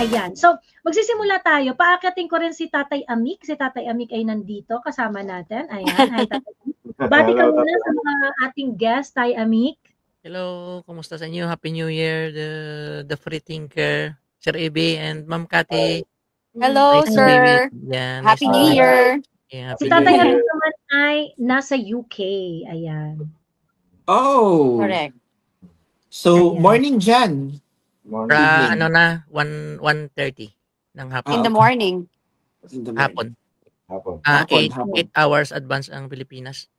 Ayan. So, magsisimula tayo. Paakyatin ko rin si Tatay Amik. Si Tatay Amik ay nandito kasama natin. Ayan. Hi, Tatay Amik. Bati ka muna sa mga ating guest, Tay Amik. Hello, kumusta sa inyo? Happy New Year, the free thinker, Sir Ebe and Ma'am Cathy. Hello, Nice to be sir. with you. Yeah, Happy nice to New be Year. Yeah, Si Happy Tatay New Year. Amik naman ay nasa UK. Ayan. Oh. Correct. So, Ayan. morning dyan. Pra, ano na, 1:30 ng hapon. In the morning. Hapon. Hapon. 8 hours advance ang Pilipinas.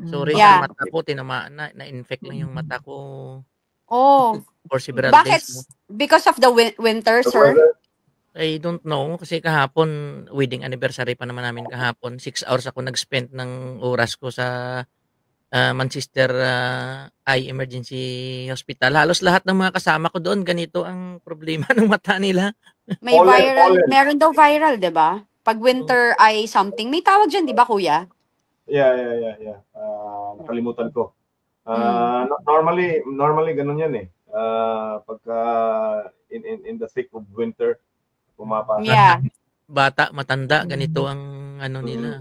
Sorry Yeah. sa mata ko, tinamaan na-infect lang yung mata ko Oh. for several Bakit? days. Because of the winter, sir? I don't know kasi kahapon wedding anniversary pa naman namin kahapon. 6 hours ako nag-spend ng oras ko sa Manchester Eye Emergency Hospital. Halos lahat ng mga kasama ko doon ganito ang problema ng mata nila. May viral, meron daw viral, 'di ba? Pag winter eye something, may tawag diyan, 'di ba, kuya? Yeah. Nakalimutan ko. Normally ganun yan eh. Pagka in the thick of winter, pumapasok. Yeah. Bata, matanda, ganito ang ano nila.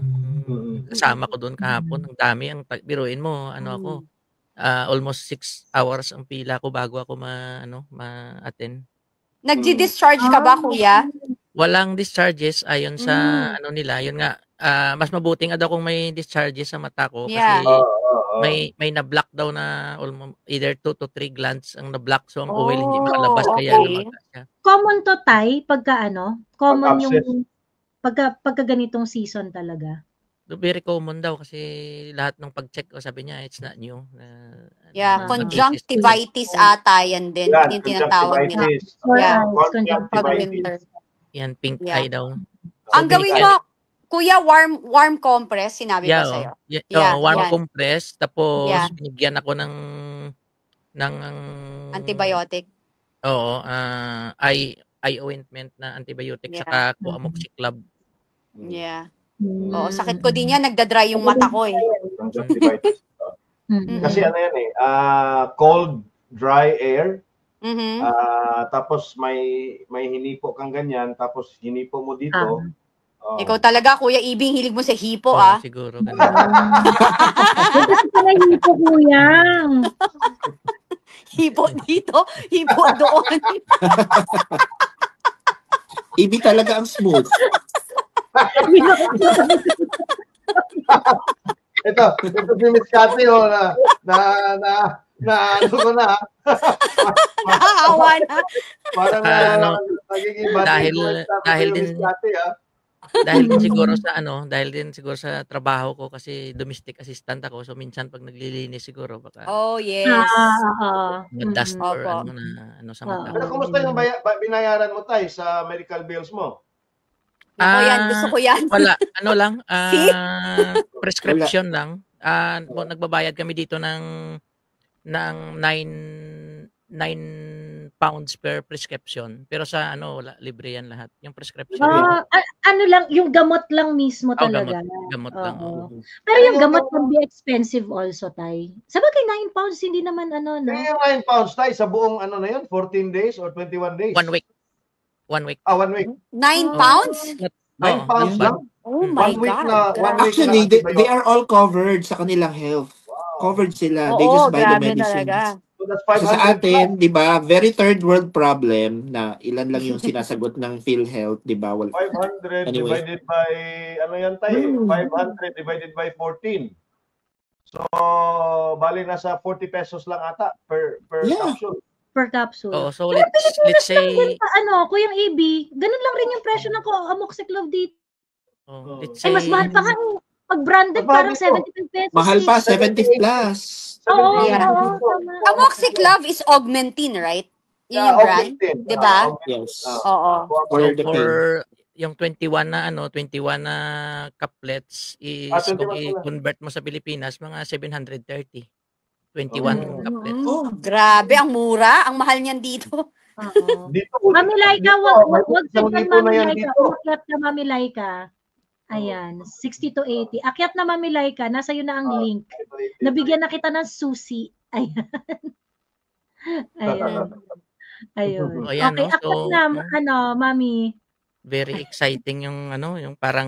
Kasama ko doon kahapon, ang dami ang biruin mo, ano ako. Almost 6 hours ang pila ko bago ako ma-attend. Nagdi-discharge ka ba, kuya? Walang discharges ayon sa ano nila, yun nga mas mabuti nga daw kung may discharges sa mata ko kasi may na-block daw na either 2 to 3 glands ang na-block so ang oil hindi makalabas kaya lumagas siya. Common to Tay pagka common yung pagka ganitong season talaga. Very common daw kasi lahat ng pag-check ko sabi niya it's not new. Conjunctivitis ata yan din. Yung tinatawag nila. Conjunctivitis. Yan, pink eye daw. So, ang gawin mo, kuya, warm compress, sinabi ko sa'yo. Warm compress, tapos binigyan ako ng antibiotic. Oo, eye ointment na antibiotic saka amoxicillin. Yeah. Oo, sakit ko din yan, nagda-dry yung mata ko eh. Conjunctivitis. Kasi ano yan eh, cold, dry air. Tapos may hinipo kang ganyan, tapos hinipo mo dito. Ikaw talaga, Kuya Ibing, hilig mo sa hipo, Siguro. Kasi pala hipo, kuya. Hipo dito, hipo doon. Ibi talaga ang smooth. ito si Miss Cathy na ano ko na. Naawa na. Parang nagiging dahil din dahil din siguro sa trabaho ko kasi domestic assistant ako so minsan pag naglilinis siguro baka yes. dust or sa mata. Pero kumusta yung binayaran mo Tay sa medical bills mo? Gusto ko yan. Wala, prescription lang. Nagbabayad kami dito ng 9 pounds per prescription. Pero sa wala, libre yan lahat. Yung prescription. Lang, yung gamot lang mismo talaga. Gamot lang. Pero yung gamot can be expensive also, Tay. Sabagay 9 pounds, hindi naman no? Kaya 9 pounds, Tay, sa buong na yun? 14 days or 21 days? 1 week. 1 week. 1 week. 9 pounds? 9 pounds lang? Oh my God. Actually, they are all covered sa kanilang health. Covered sila. They just buy the medicines. So that's So sa atin, di ba, very third world problem na ilan lang yung sinasagot ng PhilHealth, di ba? 500 divided by, yan tayo? 500 divided by 14. So, bali nasa 40 pesos lang ata per capsule. Per capsule. So let's say Kuyang AB, ganun lang rin yung presyo ng amoxicillin dito. Mas mahal pa nga. Pag branded parang 75 pesos. Mahal pa, 70 plus. Amoxicillin is Augmentin, right? Yun yung brand, di ba? Yes. Oo. For yung 21 na couplets is kung i-convert mo sa Pilipinas, mga 730. 21 couplets. Grabe, ang mura. Ang mahal niyan dito. Mami Laika, wag sabihin Mami Laika. Umakyat na Mami Laika. Ayan, 60 to 80. Akyat na Mami Laika, nasa iyo na ang link. Nabigyan na kita ng susi. Ayan. Ayun. O ayan, Okay, no? ako So, na, Mami. very exciting yung yung parang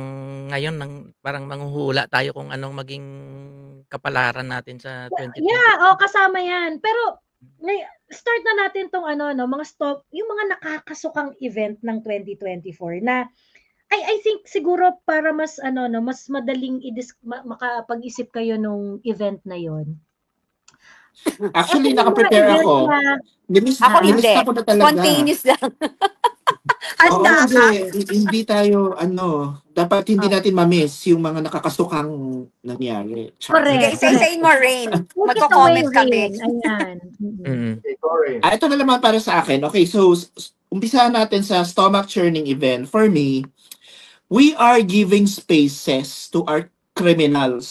ngayon parang manghuhula tayo kung anong maging kapalaran natin sa 2020. Yeah, kasama yan. Pero, start na natin tong mga yung mga nakakasukang event ng 2024 na I think siguro para mas mas madaling makapag-isip kayo nung event na yon. Actually, naka-prepare ako. Ako hindi. Nilista ko na talaga. Spontaneous lang. Oo, hindi tayo, dapat hindi natin ma-miss yung mga nakakasukang nangyari. Correct. Isa-isain mo, Rain. Magko-comment kami. Ayan. Ito na naman para sa akin. Okay, so, umpisa natin sa stomach churning event. For me, we are giving spaces to our criminals.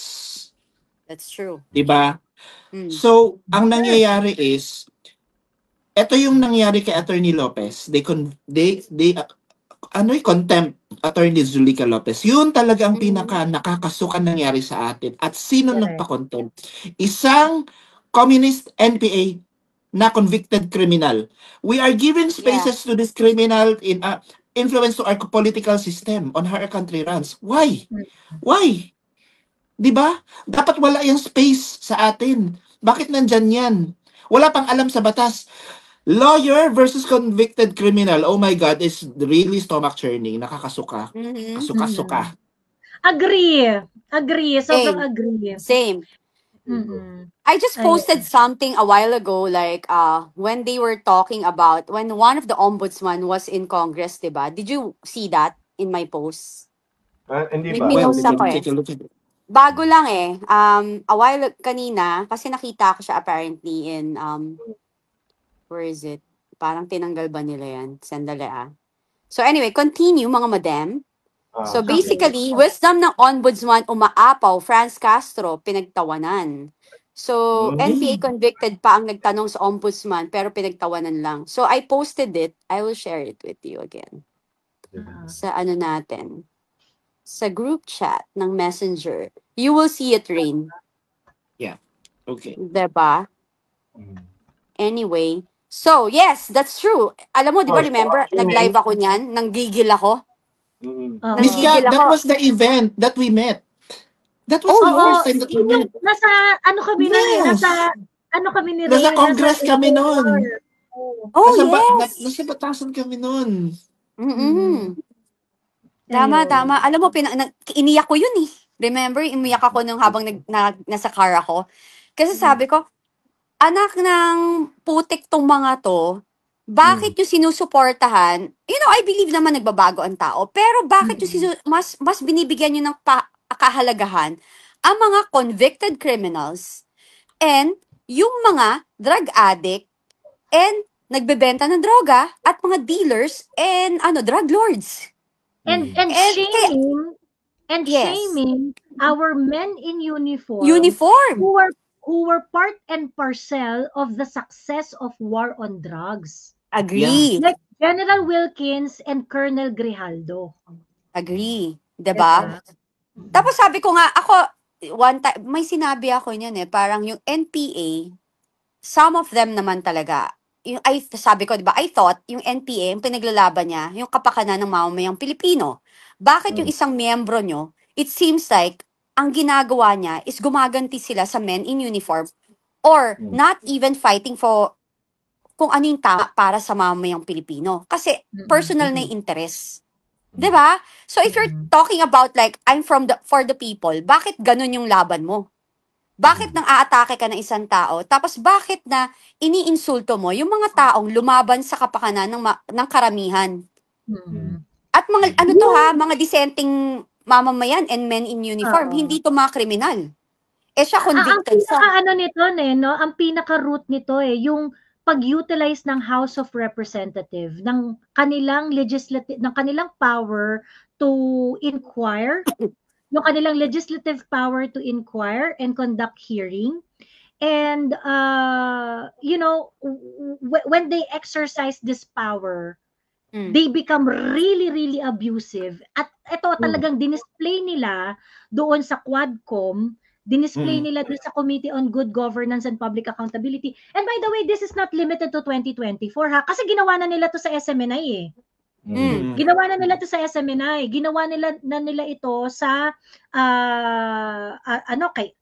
That's true. Diba? So, ang nangyayari is, ito yung nangyari kay Attorney Lopez. They contempt Attorney Zulica Lopez. Yun talaga ang pinaka nakakasukan nangyari sa atin. At sino nagpa-contempt? Isang communist NPA na convicted criminal. We are giving spaces to this criminal in influence to our political system on how our country runs. Why? Why? Diba? Dapat wala yung space sa atin. Bakit nandyan yan? Wala pang alam sa batas. Lawyer versus convicted criminal. Oh my God, is really stomach churning. Nakakasuka. Kasuka-suka. Agree. Sobrang agree. Same. I just posted something a while ago, like when they were talking about when one of the ombudsman was in Congress, diba? Did you see that in my post? Hindi May ba? pinost ako eh. Bago lang eh. A while kanina, kasi nakita ko siya apparently in where is it? Parang tinanggal ba nila yan? Sandali ah. So anyway, continue mga madam. So basically, wisdom ng ombudsman umaapaw, Franz Castro, pinagtawanan. So NPA convicted pa ang nagtanong sa ombudsman pero pinagtawanan lang. So I posted it. I will share it with you again. Sa natin. Sa group chat ng Messenger. You will see it, Rain. Yeah. Okay. Diba? Anyway. So, yes, that's true. Alam mo, di ba, remember, nag-live ako niyan, nanggigil ako. Miss Kat, that was the event that we met. That was the first time that we met. Nasa kami ni Ray. Nasa Congress kami noon. Yes. Nasa batasan kami noon. Tama. Alam mo, iniyak ko yun eh. Remember, iniyak ako nung habang nasa car ako. Kasi sabi ko, anak ng putik tong mga to, bakit yung sinusuportahan? You know, I believe naman nagbabago ang tao, pero bakit yung mas binibigyan nyo ng kahalagahan ang mga convicted criminals and yung mga drug addict and nagbebenta ng droga at mga dealers and drug lords. And shaming our men in uniform who were part and parcel of the success of war on drugs. Agree. Like General Wilkins and Colonel Grijaldo. Agree. Diba? Tapos sabi ko nga, ako, one time, may sinabi ako niyan eh, parang yung NPA, some of them naman talaga, sabi ko, diba, I thought, yung NPA, yung pinaglalaban niya, yung kapakanan ng mamamayang Pilipino. Bakit yung isang miyembro nyo, it seems like, ang ginagawa niya is gumaganti sila sa men in uniform or not even fighting for kung ano yung tama para sa mamamayang Pilipino. Kasi personal na yung interest. Diba? So if you're talking about like, I'm for the people, bakit ganun yung laban mo? Bakit nang aatake ka ng isang tao? Tapos bakit na iniinsulto mo yung mga taong lumaban sa kapakanan ng karamihan? At mga, mga dissenting mamamayan and men in uniform, hindi to mga kriminal. Siya convicted ang pinaka-root nito yung pag-utilize ng House of Representatives ng kanilang power to inquire, yung kanilang legislative power to inquire and conduct hearing. And when they exercise this power, they become really, really abusive. At ito talagang dinisplay nila doon sa Quadcom Dinisplay nila dun sa Committee on Good Governance and Public Accountability. And by the way, this is not limited to 2024 ha, kasi ginawa na nila to sa SMNI eh. Ginawa na nila to sa SMNI. Ginawa nila ito sa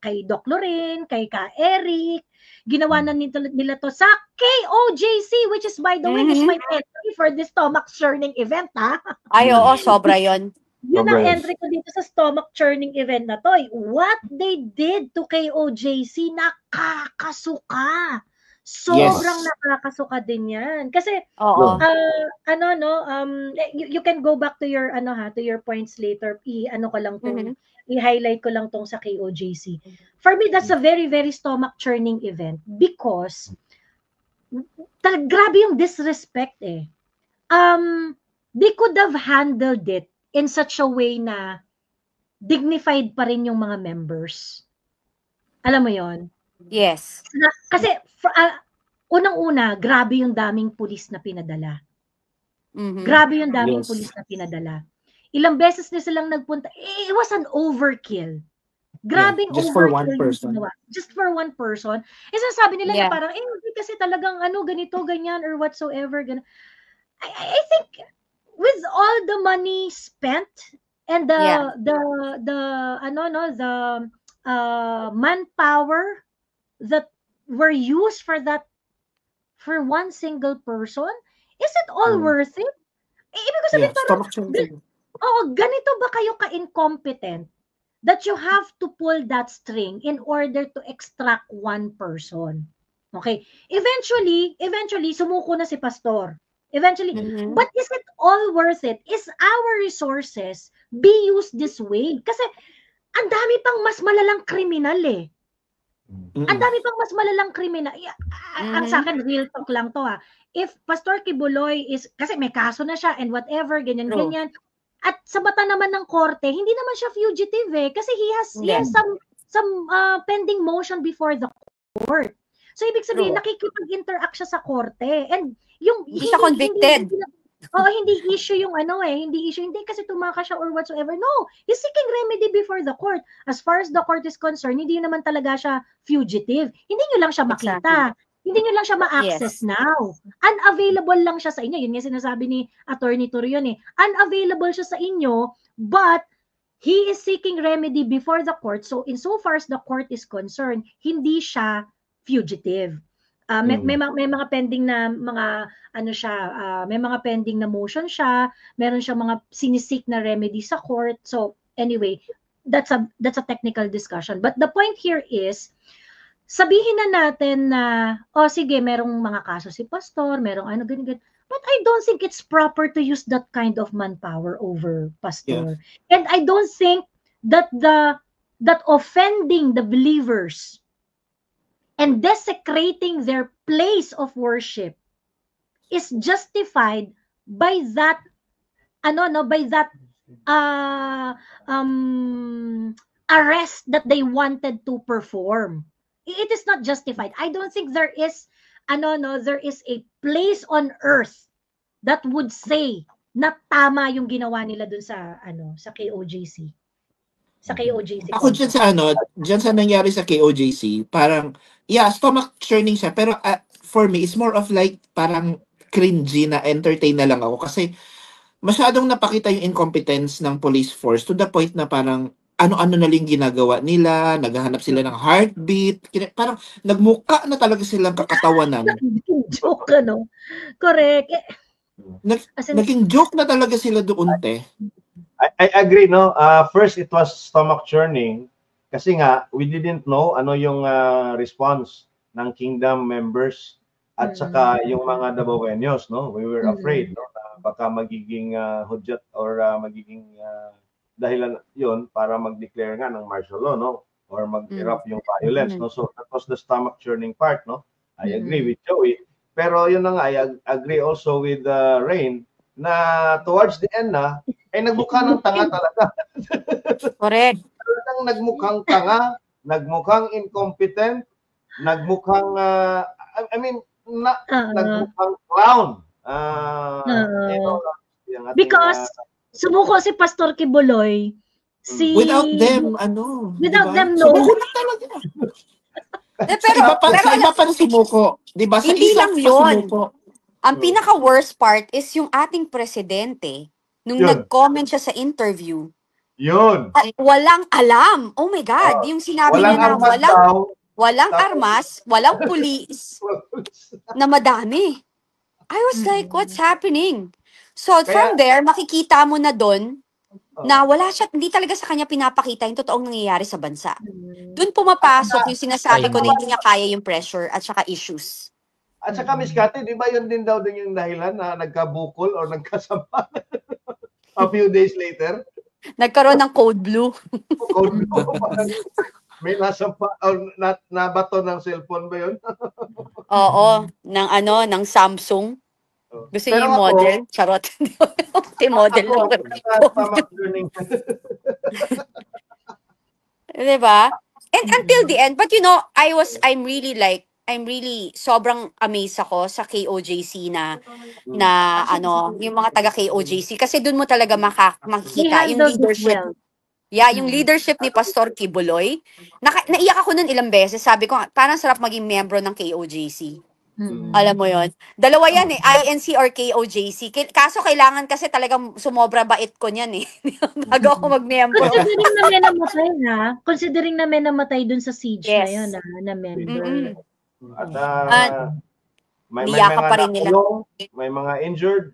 kay Doc Loren, kay Ka Eric. Ginawa na nila to sa KOJC, which is by the way is my entry for this stomach churning event ha. Ay, oo, sobra yon. Yun ang entry ko dito sa stomach churning event na to. What they did to KOJC, nakakasuka. Sobrang nakakasuka din yan. Kasi, you can go back to your, to your points later. I-highlight ko lang tong sa KOJC. For me, that's a very, very stomach churning event because, grabe yung disrespect eh. They could have handled it in such a way na dignified pa rin yung mga members. Alam mo yon? Yes. Kasi, unang-una, grabe yung daming pulis na pinadala. Grabe yung daming pulis na pinadala. Ilang beses na silang nagpunta. It was an overkill. Grabing just overkill. For one person. Just for one person. Sabi nila na parang, hindi kasi talagang ganito, ganyan, or whatsoever. I think, with all the money spent, and the manpower that were used for one single person, is it all worth it? Ibig ko sabihin parang, ganito ba kayo ka-incompetent that you have to pull that string in order to extract one person? Okay. Eventually, sumuko na si Pastor. Eventually, but is it all worth it? Is our resources be used this way? Kasi, ang dami pang mas malalang kriminal eh. Ang dami pang mas malalang kriminal. Ang sa akin, real talk lang to ha. If Pastor Kibuloy is, kasi may kaso na siya and whatever, ganyan. At sa mata naman ng korte, hindi naman siya fugitive eh. Kasi he has some pending motion before the court. So, ibig sabihin, nakikipag-interact siya sa korte. And hindi siya convicted. Hindi issue yung hindi kasi tumakas siya or whatsoever. No, he's seeking remedy before the court. As far as the court is concerned, hindi naman talaga siya fugitive. Hindi nyo lang siya makita. Hindi nyo lang siya ma-access now. Unavailable lang siya sa inyo. Yun nga sinasabi ni Attorney Turion eh. Unavailable siya sa inyo, but he is seeking remedy before the court. So, insofar as the court is concerned, hindi siya fugitive. May mga pending na may mga pending na motion siya, meron siya mga sinisik na remedy sa court. So anyway, that's a technical discussion. But the point here is, sabihin na natin na sige, merong mga kaso si Pastor, merong ganyan. But I don't think it's proper to use that kind of manpower over Pastor. Yeah. And I don't think that that offending the believers and desecrating their place of worship is justified by that arrest that they wanted to perform. It is not justified. I don't think there is a place on earth that would say na tama yung ginawa nila dun sa KOJC. Sa KOJC. Ako dyan sa nangyari sa KOJC, parang, stomach churning siya, pero for me, it's more of like, parang cringy na entertain na lang ako kasi masyadong napakita yung incompetence ng police force to the point na parang ano-ano na lang ginagawa nila, naghahanap sila ng heartbeat, parang nagmuka na talaga silang kakatawanan. Joke, Correct. Naging joke na talaga sila doon, te. I agree, no? First, it was stomach churning kasi nga, we didn't know ano yung response ng Kingdom members at saka yung mga Davaoenos, no? We were afraid, no? Baka magiging hudyat or magiging dahilan yon para mag-declare nga ng martial law, no? Or mag-erupt yung violence, no? So, that was the stomach churning part, no? I agree with Joey. Pero yun na nga, I agree also with Rain na towards the end ay nagmukha ng tanga talaga. Correct. Talagang nagmukhang tanga, nagmukhang incompetent, nagmukhang, nagmukhang clown. Because sumuko si Pastor Kibuloy Without them, Without diba? them, no. Sumuko lang talaga. Pero, Sa iba pa sumuko. Diba? Sa Hindi isa lang pa yun. sumuko. Ang pinaka-worst part is yung ating presidente, nung Yun. nag-comment siya sa interview, Yun. walang alam. Oh my God. Yung sinabi Walang niya na armas daw. walang Tapos- armas, walang pulis, na madami. I was like, what's happening? So, from there, makikita mo na doon na wala siya, hindi talaga sa kanya pinapakita yung totoong nangyayari sa bansa. Doon pumapasok yung sinasabi ko na hindi niya kaya yung pressure at saka issues. At saka Miss Cathy, di ba yun din daw din yung dahilan na nagkabukol or nagkasama a few days later? Nagkaroon ng code blue. May nasampa, nabato ng cellphone ba yun? Oo, ng Samsung. Gusto niyo yung model? Charot. Model lang. Diba? And until the end, but I'm really sobrang amazed ako sa KOJC na yung mga taga KOJC kasi doon mo talaga makikita yung leadership. Yeah, yung leadership ni Pastor Kibuloy. Naiyak ako nun ilang beses. Sabi ko, parang sarap maging membro ng KOJC. Alam mo yon. Dalawa yan INC or KOJC. Kaso kailangan kasi talagang sumobra bait ko niyan bago ako mag-member. Considering na may namatay dun sa siege na yun na member. At may niyaka mga pa rin nila. May mga injured.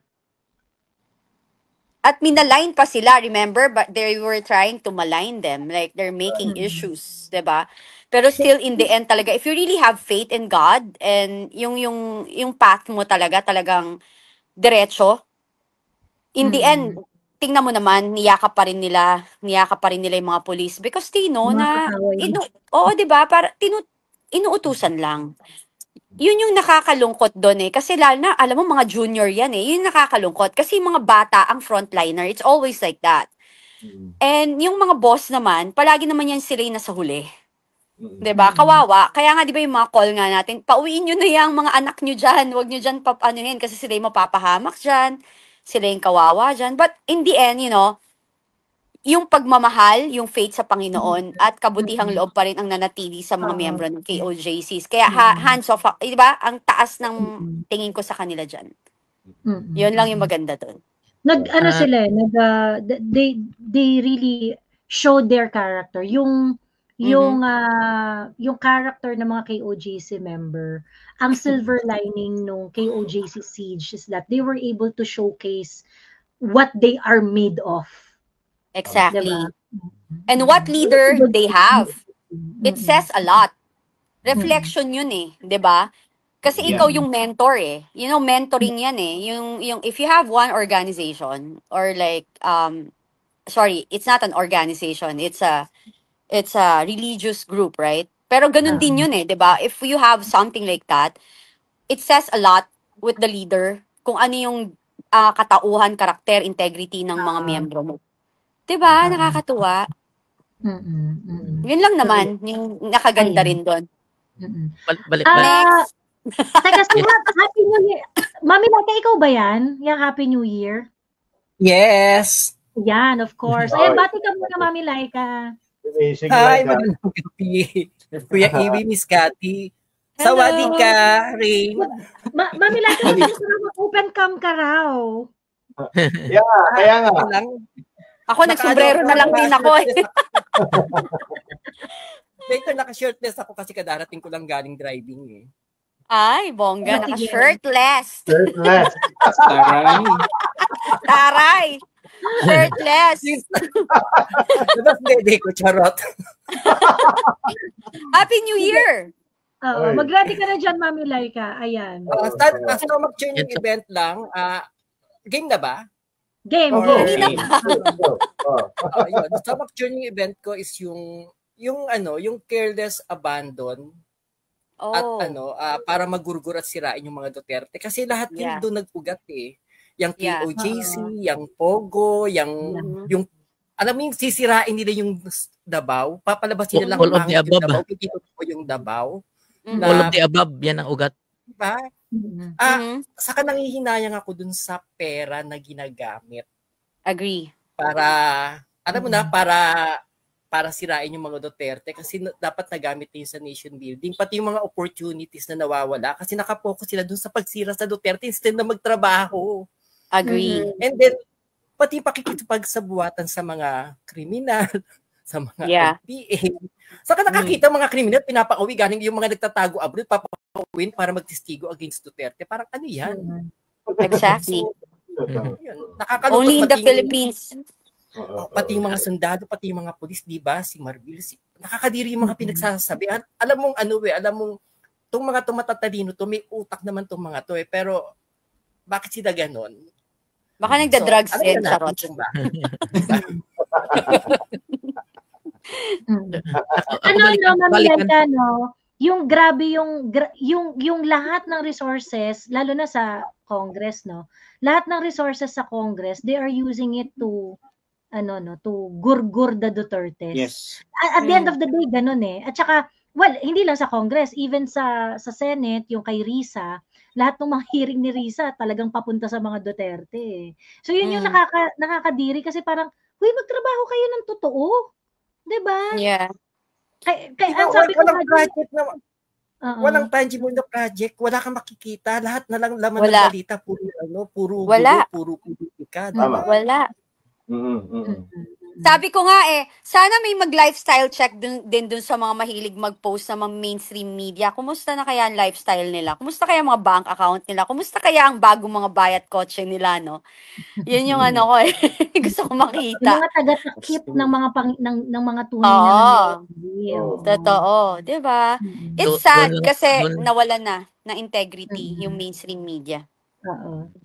At minalign pa sila, remember? But they were trying to malign them. Like, they're making issues, diba? Pero still, in the end talaga, if you really have faith in God, and yung path mo talagang diretso, in the end, tingnan mo naman, niyakap pa rin nila yung mga police. Because they know na, diba? Inuutusan lang. Yun yung nakakalungkot doon kasi lalo na, alam mo, mga junior yan yun yung nakakalungkot kasi yung mga bata ang frontliner, it's always like that. And yung mga boss naman, palagi naman yan sila yung nasa huli. Diba? Kawawa. Kaya nga, diba yung mga call nga natin, pauwiin nyo na yung mga anak nyo dyan, huwag nyo dyan papanuhin kasi sila yung mapapahamak dyan, sila yung kawawa dyan. But in the end, yung pagmamahal, yung faith sa Panginoon at kabutihang loob pa rin ang nanatili sa mga miyembro ng KOJCs. Kaya hands off, di ba? Ang taas ng tingin ko sa kanila dyan. Yun lang yung maganda doon. They really showed their character. Yung character ng mga KOJC member, ang silver lining nung KOJC siege is that they were able to showcase what they are made of. Exactly. Diba? And what leader they have. It says a lot. Reflection yun 'di ba? Kasi ikaw yung mentor mentoring yan Yung if you have one organization or like sorry, it's not an organization. It's a religious group, right? Pero ganun din yun 'di ba? If you have something like that, it says a lot with the leader kung ano yung katauhan, karakter, integrity ng mga miyembro mo. Diba? Nakakatuwa. Yun lang naman, yung nakaganda rin doon. Balik. Next. Teka, so Happy New Year. Mami Laika, ikaw ba yan? Yung Happy New Year? Yes. Yan, of course. Ayan, bati ka muna, Mami Laika. Hi, magandang gabi. Kuya Iwi, Miss Cathy. Sawadee ka, Rain. Mami Laika, open cam ka raw. Yeah, kaya nga. Ako, nagsombrero na lang din ako Later, naka-shirtless ako kasi kadarating ko lang galing driving Ay, bongga, naka-shirtless. Shirtless. Taray. Shirtless. Diba dede ko, charot. Happy New Year. Oo, mag-ready ka na dyan, Mami Laika. Ayan. Mag-training event lang. Game na ba? Game. Stomach churning event ko is yung careless abandon at para magurgur at sirain yung mga Duterte kasi lahat yun doon nag-ugat yung KOJC, yung Pogo, yung alam mo yung sisirain nila yung Davao, papalabasin nila lang yung Davao, yung Davao. All of the above, yan ang ugat. Diba? Saka nangihinayang ako dun sa pera na ginagamit. Agree. Para alam mo na, para sirain yung mga Duterte kasi dapat nagamit din sa nation building. Pati yung mga opportunities na nawawala kasi nakapokus sila dun sa pagsira sa Duterte instead na magtrabaho. Agree. And then, pati pakikipagsabuatan sa mga kriminal, sa mga NPA. Saka nakakita mga kriminal, pinapauwi galing yung mga nagtatago abroad, papauwin para magtestigo against Duterte. Parang ano yan? Exactly. Nakakalungkot. Only in the Philippines. Pati yung mga sundalo, pati yung mga polis, di ba? Si Marbil, nakakadiri yung mga pinagsasabi. Alam mong alam mong itong mga tumatatalino to, may utak naman itong mga to pero bakit sila ganon? Baka nagda-drugs din, charot. Mamilenta, no? Yung grabe yung lahat ng resources, lalo na sa Congress, no? Lahat ng resources sa Congress, they are using it to to gurgur the Dutertes. Yes. At the end of the day, ganun eh. At saka, well, hindi lang sa Congress, even sa Senate, yung kay Risa, lahat ng mga hearing ni Risa talagang papunta sa mga Duterte eh. So yun yung nakakadiri kasi parang, huy, magtrabaho kayo ng totoo. 'Di ba? Yeah. Kaya sabi ko walang tangible na project, wala kang makikita, lahat na lang laman ng balita, puro politika. Wala. Sabi ko nga sana may mag-lifestyle check din dun sa mga mahilig mag-post sa mga mainstream media. Kumusta na kaya ang lifestyle nila? Kumusta kaya mga bank account nila? Kumusta kaya ang bagong mga bayat kotse nila, no? Yun yung ko gusto ko makita. Yung mga taga-takip ng mga ng mga tunay na totoo, 'di ba? It's sad kasi nawalan na ng integrity yung mainstream media.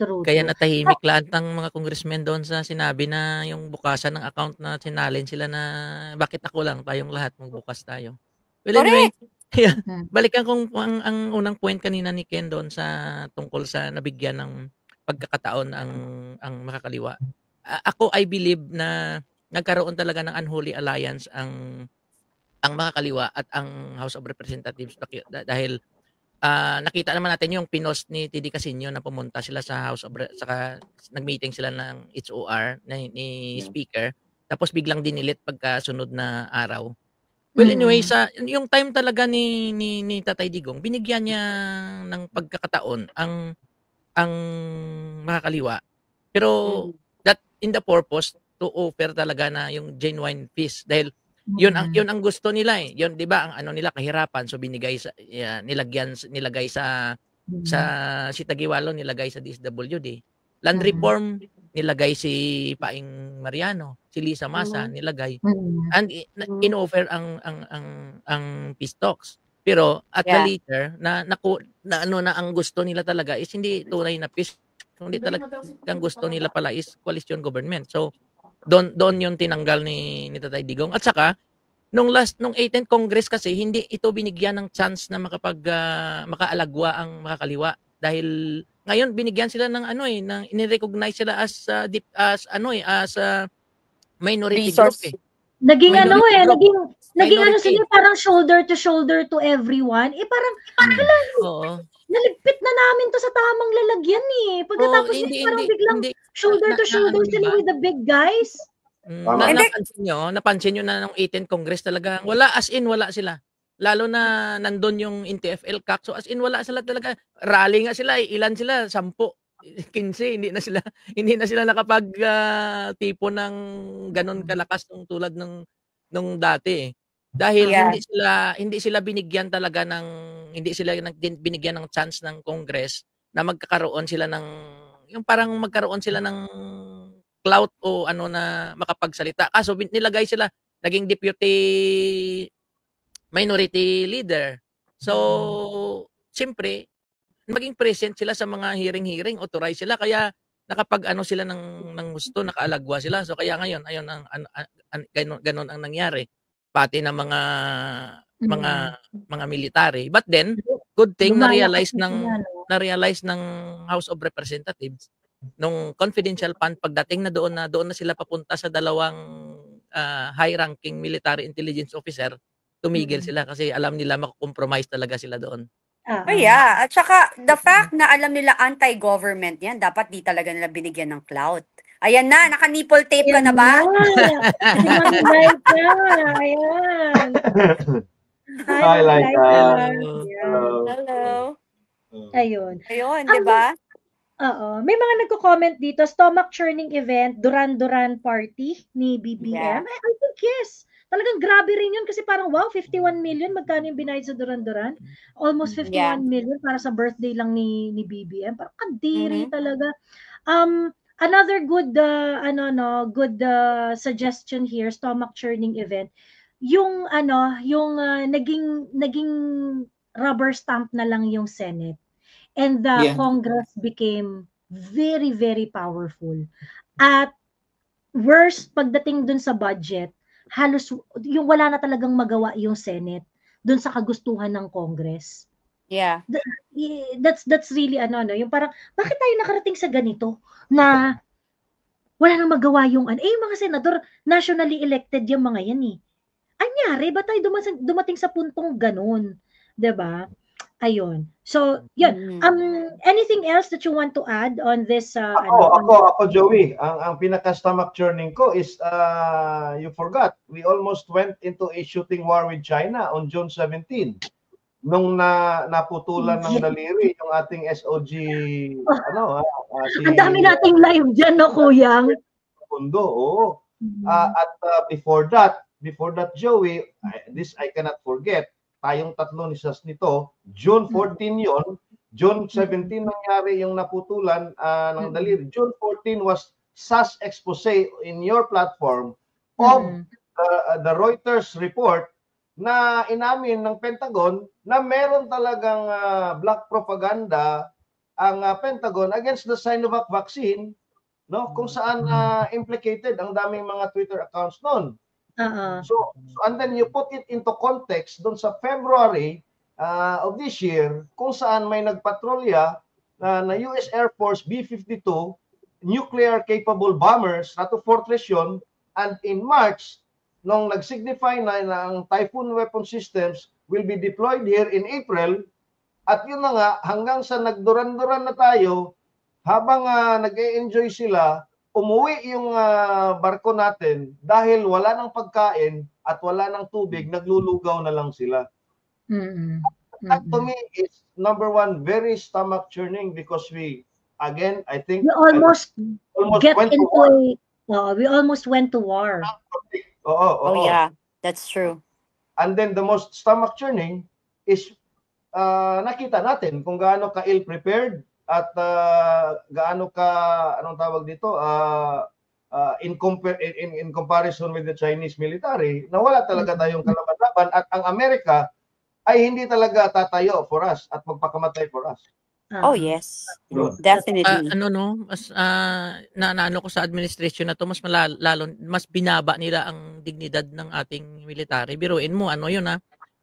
True. Kaya natahimik lahat ng mga congressmen doon sa sinabi na yung bukasan ng account na sinalin sila na bakit ako lang, tayong lahat magbukas tayo. Well, anyway, balikan kong ang unang point kanina ni Ken doon sa tungkol sa nabigyan ng pagkakataon ang makakaliwa. Ako, I believe na nagkaroon talaga ng unholy alliance ang makakaliwa at ang House of Representatives dahil nakita naman natin yung pinost ni TD Casino na pumunta sila sa House of saka nag-meeting sila ng HOR ni Speaker tapos biglang dinilit pagkasunod na araw. Well, anyway, yung time talaga ni Tatay Digong, binigyan niya ng pagkakataon ang makakaliwa. Pero that in the purpose to offer talaga na yung genuine peace dahil yun ang gusto nila eh. Yun 'di ba ang nila kahirapan so binigay sa nilagay sa si Tagiwalo nilagay sa DSWD. Land reform nilagay si Paing Mariano, si Lisa Masa nilagay. And in-offer ang peace talks. Pero at the later na ang gusto nila talaga is hindi tunay na peace. Kundi talaga ang gusto nila pala is coalition government. So doon yung tinanggal ni Tatay Digong. At saka, nung 18th Congress kasi, hindi ito binigyan ng chance na makaalagwa ang makakaliwa. Dahil ngayon, binigyan sila ng inirecognize sila as minority resource group eh. Naging sila parang shoulder to shoulder to everyone. Parang, naligpit na namin to sa tamang lalagyan eh. Pagkatapos parang biglang shoulder to shoulder sila with the big guys. Napansin nyo na nung 18th Congress talaga, wala sila. Lalo na nandun yung NTFL CAC. So as in wala sila talaga. Rally nga sila, ilan sila? 10, 15, hindi na sila nakapag tipo ng ganun kalakas ng tulad nung dati eh. Dahil hindi sila binigyan talaga binigyan ng chance ng Congress na magkakaroon sila ng yung parang magkaroon sila ng clout o na makapagsalita. Kaso nilagay sila naging deputy minority leader. So siyempre maging present sila sa mga hearing, authorize sila kaya nakapag sila ng gusto, nakaalagwa sila. So kaya ngayon ayon ganun ang nangyari. Pati ng mga military. But then, good thing na-realize ng House of Representatives nung confidential fund pagdating na doon na sila papunta sa dalawang high-ranking military intelligence officer, tumigil sila kasi alam nila mako-compromise talaga sila doon. At saka the fact na alam nila anti-government yan, dapat di talaga nila binigyan ng clout. Ayan na, naka-nipple tape ka na ba? Live ka. Ayan. Hi, Laika. Hello. Ayun. Ayun, di ba? Oo. May mga nagko-comment dito, stomach churning event, Duran-Duran party ni BBM. Yeah. I think yes. Talagang grabe rin yun kasi parang wow, 51 million magkano yung binayad sa Duran-Duran? Almost 51 million para sa birthday lang ni BBM. Parang kadiri talaga. Another good good suggestion here, stomach churning event. Yung naging rubber stamp na lang yung Senate. And the Congress became very, very powerful. At worst, pagdating dun sa budget, halos yung wala na talagang magawa yung Senate dun sa kagustuhan ng Congress. Yeah. That's really yung parang, bakit tayo nakarating sa ganito na wala nang magawa yung yung mga senador, nationally elected yung mga yan eh. Anyari, ba tayo dumating sa puntong ganun? 'Di ba? Ayun. So, yun. Anything else that you want to add on this? Ako, Joey. Ang pinaka-stomach churning ko is, you forgot, we almost went into a shooting war with China on June 17. Nung naputulan ng daliri yung ating SOG, ang dami nating live dyan, no, Kuyang? Pundo, oo. At before that, Joey, this I cannot forget, tayong tatlo ni Sas nito, June 14 yon, June 17 nangyari yung naputulan ng daliri. June 14 was Sas expose in your platform of the Reuters report na inamin ng Pentagon na meron talagang black propaganda ang Pentagon against the Sinovac vaccine, no, kung saan implicated ang daming mga Twitter accounts noon. So and then you put it into context doon sa February of this year kung saan may nagpatrolya na US Air Force B-52 nuclear capable bombers, Stratofortress yun, and in March nung nag-signify na ang Typhoon weapon systems will be deployed here in April, at yun na nga hanggang sa nagduran-duran na tayo habang nag-e-enjoy sila, umuwi yung barko natin dahil wala nang pagkain at wala nang tubig, naglulugaw na lang sila. That to me is number one, very stomach churning because we, again, I think we almost went to war. Oh yeah, that's true. And then the most stomach churning is nakita natin kung gaano ka ill-prepared at gaano ka, anong tawag dito, in comparison with the Chinese military, na wala talaga tayong kalaban-laban at ang Amerika ay hindi talaga tatayo for us at magpakamatay for us. Oh yes, definitely. Mas naano ko sa administration na to, mas mas binaba nila ang dignidad ng ating military. Biruin mo,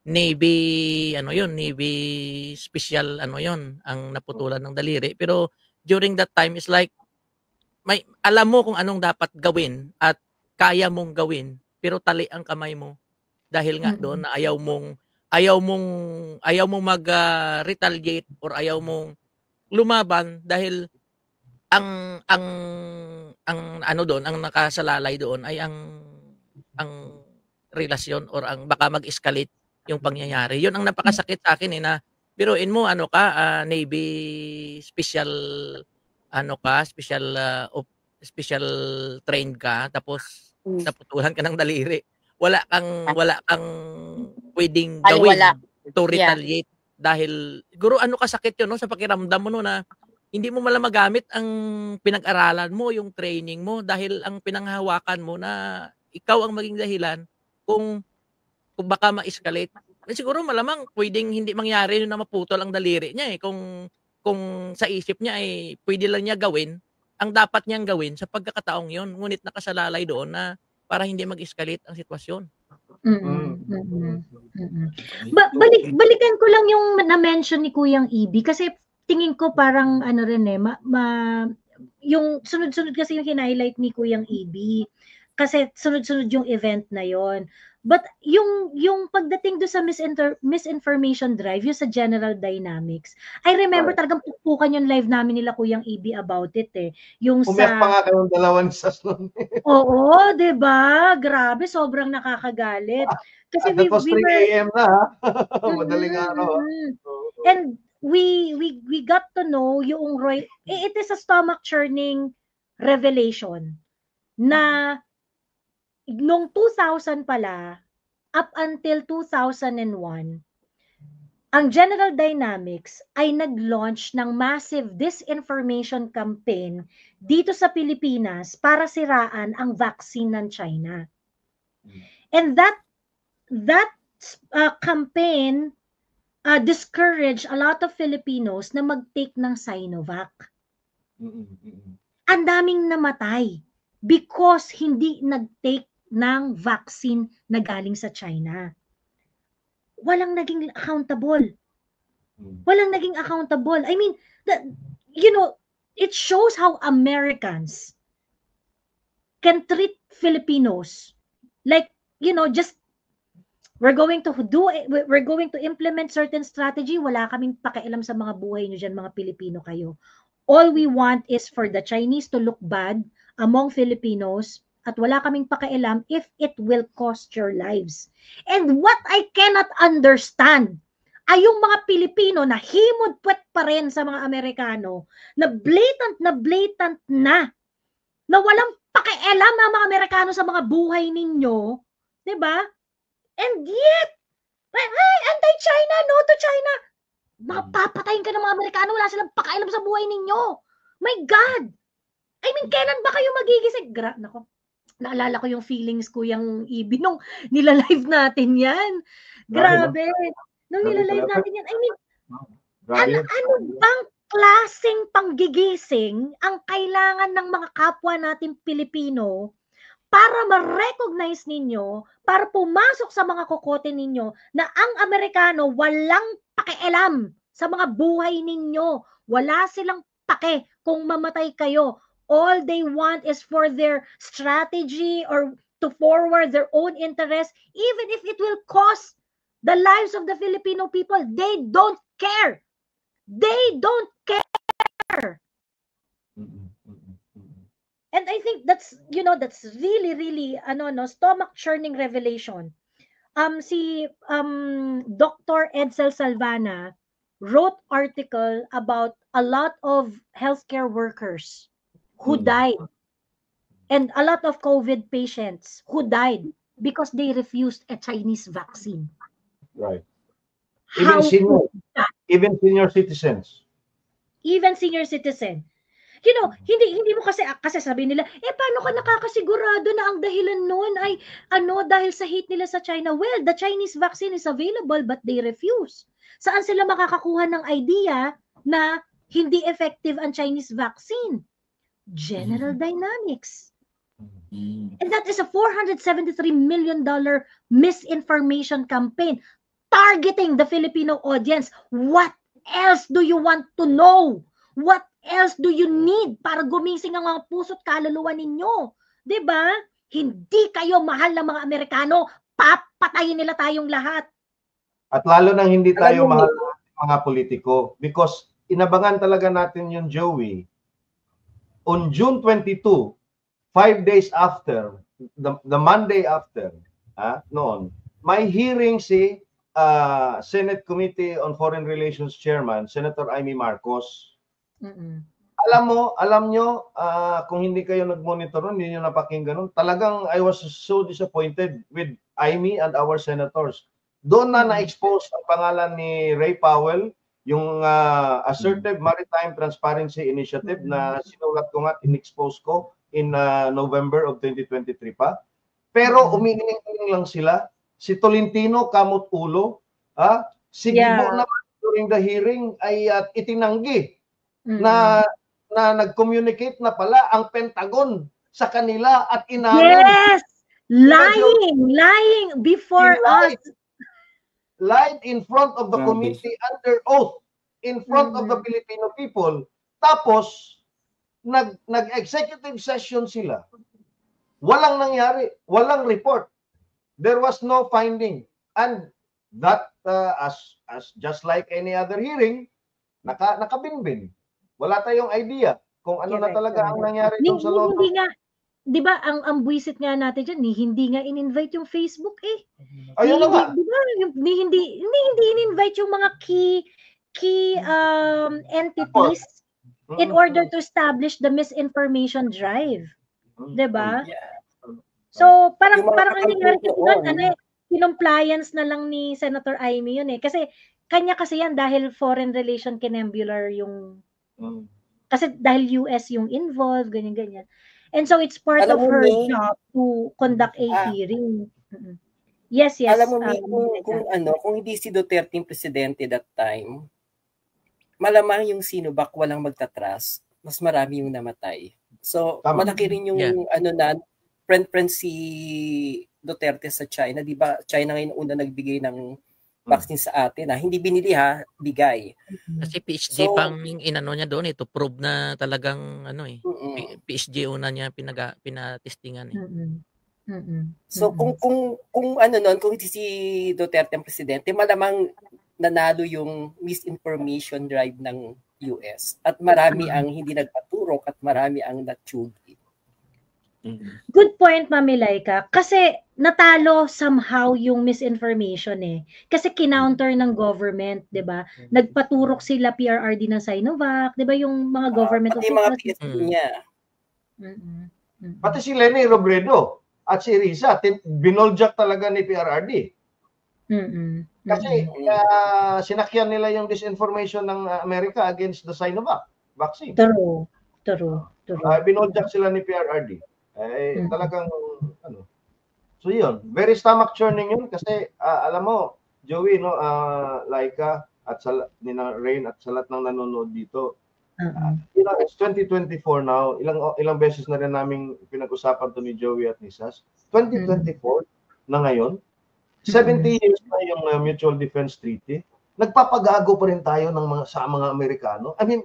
Navy special ang naputulan ng daliri. Pero during that time is like alam mo kung anong dapat gawin at kaya mong gawin, pero tali ang kamay mo dahil nga doon na ayaw mong mag-retaliate or ayaw mong lumaban dahil ang doon, ang nakasalalay doon ay ang relasyon or ang baka mag-escalate yung pangyayari. Yun ang napakasakit sa akin na biruin mo Navy special special trained ka tapos naputulan ka ng daliri. Wala kang pwedeng gawin to retaliate dahil siguro kasakit yun sa pakiramdam mo na hindi mo magamit ang pinag-aralan mo, yung training mo dahil ang pinanghahawakan mo na ikaw ang maging dahilan kung baka ma-escalate. Siguro malamang pwedeng hindi mangyari na maputol ang daliri niya kung sa isip niya ay pwede lang niya gawin ang dapat niyang gawin sa pagkakataong yon, ngunit nakasalalay doon na para hindi mag-escalate ang sitwasyon. Balikan ko lang yung na-mention ni Kuyang EB kasi tingin ko parang yung sunod-sunod kasi yung hinighlight ni Kuyang EB kasi sunod-sunod yung event na yon. But yung pagdating do sa misinformation drive, yung sa General Dynamics, I remember talagang pukpukan yung live namin nila Kuyang EB about it eh. Yung Umiyak pa sa nga kayong dalawan sa nun. Oo, 'di ba? Grabe, sobrang nakakagalit. Kasi At that was we 3 were a.m. na, ha? Madaling mm, araw. mm. And we got to know yung it is a stomach churning revelation na nung 2000 pala up until 2001 ang General Dynamics ay nag-launch ng massive disinformation campaign dito sa Pilipinas para siraan ang vaccine ng China. And that campaign discouraged a lot of Filipinos na mag-take ng Sinovac. Ang daming namatay because hindi nag-take ng vaccine na galing sa China. Walang naging accountable. Walang naging accountable. I mean, it shows how Americans can treat Filipinos like, just we're going to implement certain strategy. Wala kaming pakialam sa mga buhay nyo dyan, mga Pilipino kayo. All we want is for the Chinese to look bad among Filipinos at wala kaming pakialam if it will cost your lives. And what I cannot understand ay yung mga Pilipino na himod-puwet pa rin sa mga Amerikano na blatant na walang pakialam ng mga Amerikano sa mga buhay ninyo, 'di ba? And yet, anti-China, no to China. Mapapatayin ka ng mga Amerikano, wala silang pakialam sa buhay ninyo. My God! I mean, kailan ba kayo magigising? Nako, naalala ko yung feelings ko yung EB nung nilalive natin yan. Grabe. Nung nilalive natin yan. I mean, ano bang klaseng panggigising ang kailangan ng mga kapwa natin Pilipino para ma-recognize ninyo, para pumasok sa mga kokote ninyo na ang Amerikano walang pakialam sa mga buhay ninyo. Wala silang pake kung mamatay kayo. All they want is for their strategy or to forward their own interest, even if it will cost the lives of the Filipino people. They don't care. They don't care. And I think that's really stomach churning revelation. Si Dr. Edsel Salvana wrote article about a lot of healthcare workers who died and a lot of COVID patients who died because they refused a Chinese vaccine. Right. Even senior citizens. Even senior citizen. Hindi mo kasi sabi nila, paano ka nakakasigurado na ang dahilan noon ay dahil sa hate nila sa China? Well, the Chinese vaccine is available but they refuse. Saan sila makakakuha ng idea na hindi effective ang Chinese vaccine? General Dynamics. And that is a $473 million misinformation campaign targeting the Filipino audience. What else do you want to know? What else do you need para gumising ang mga puso't kaluluwa ninyo? 'Di ba? Hindi kayo mahal ng mga Amerikano, papatayin nila tayong lahat. At lalo nang hindi tayo mahal ng mga politiko because inabangan talaga natin yung Joey. On June 22, 5 days after, the Monday after, noon, may hearing si Senate Committee on Foreign Relations Chairman, Senator Amy Marcos. Alam nyo, kung hindi kayo nag-monitor nun, hindi nyo napakinggan nun, talagang I was so disappointed with Amy and our senators. Doon na na-expose ang pangalan ni Ray Powell, yung Assertive Maritime Transparency Initiative na sinulat ko nga, in-expose ko in November of 2023 pa. Pero umiiling lang sila. Si Tolentino, kamot ulo. Si Gibo naman during the hearing ay itinanggi na nag-communicate na pala ang Pentagon sa kanila at inamin. Yes! Lying before us. Lied in front of the committee under oath in front of the Filipino people. Tapos, nag-executive session sila. Walang nangyari. Walang report. there was no finding. And that, as just like any other hearing, nakabinbin. Wala tayong idea kung ano na talaga ang nangyari doon sa loob. Hindi nga, di ba, ang buwisit nga natin dyan, hindi nga in-invite yung Facebook eh. Ayun na nga. Di ba, hindi in-invite yung mga key entities in order to establish the misinformation drive. Di ba? So, parang ang nangyari kasi doon, compliance na lang ni Senator Amy yun eh. Kasi, kanya kasi yan dahil foreign relation kinembular yung, kasi dahil US yung involved, ganyan-ganyan. And so, it's part of her job to conduct a hearing. Yes. Alam mo, kung hindi si Duterte yung presidente that time, malamang yung Sinovac walang magtatras, mas marami yung namatay. So, malaki rin yung friend si Duterte sa China. Di ba, China ngayon una nagbigay ng vaccine sa atin. Hindi binili bigay. Kasi PhD pang inano niya doon to prove na talagang PhD una niya pinatestingan So kung kung si Duterte ang presidente, malamang nanalo yung misinformation drive ng US at marami ang hindi nagpaturok at marami ang natsugi. Good point, Mami Laika. Kasi natalo somehow yung misinformation eh. Kasi kinounter ng government, 'di ba? Nagpaturok sila PRRD ng Sinovac, 'di ba, yung mga government pati mga PSP niya. Pati si Leni Robredo at si Risa, binoljak talaga ni PRRD. Kasi sinakyan nila yung disinformation ng Amerika against the Sinovac vaccine. True. Binoljak sila ni PRRD. Talagang so yun, very stomach churning yun kasi alam mo, Joey, Laika at Nina Rain at sa lahat ng nanonood dito, it's 2024 now, ilang beses na rin namin pinag-usapan to ni Joey at ni Sas. 2024 na ngayon, 70 years na yung Mutual Defense Treaty, nagpapagago pa rin tayo sa mga Amerikano. I mean,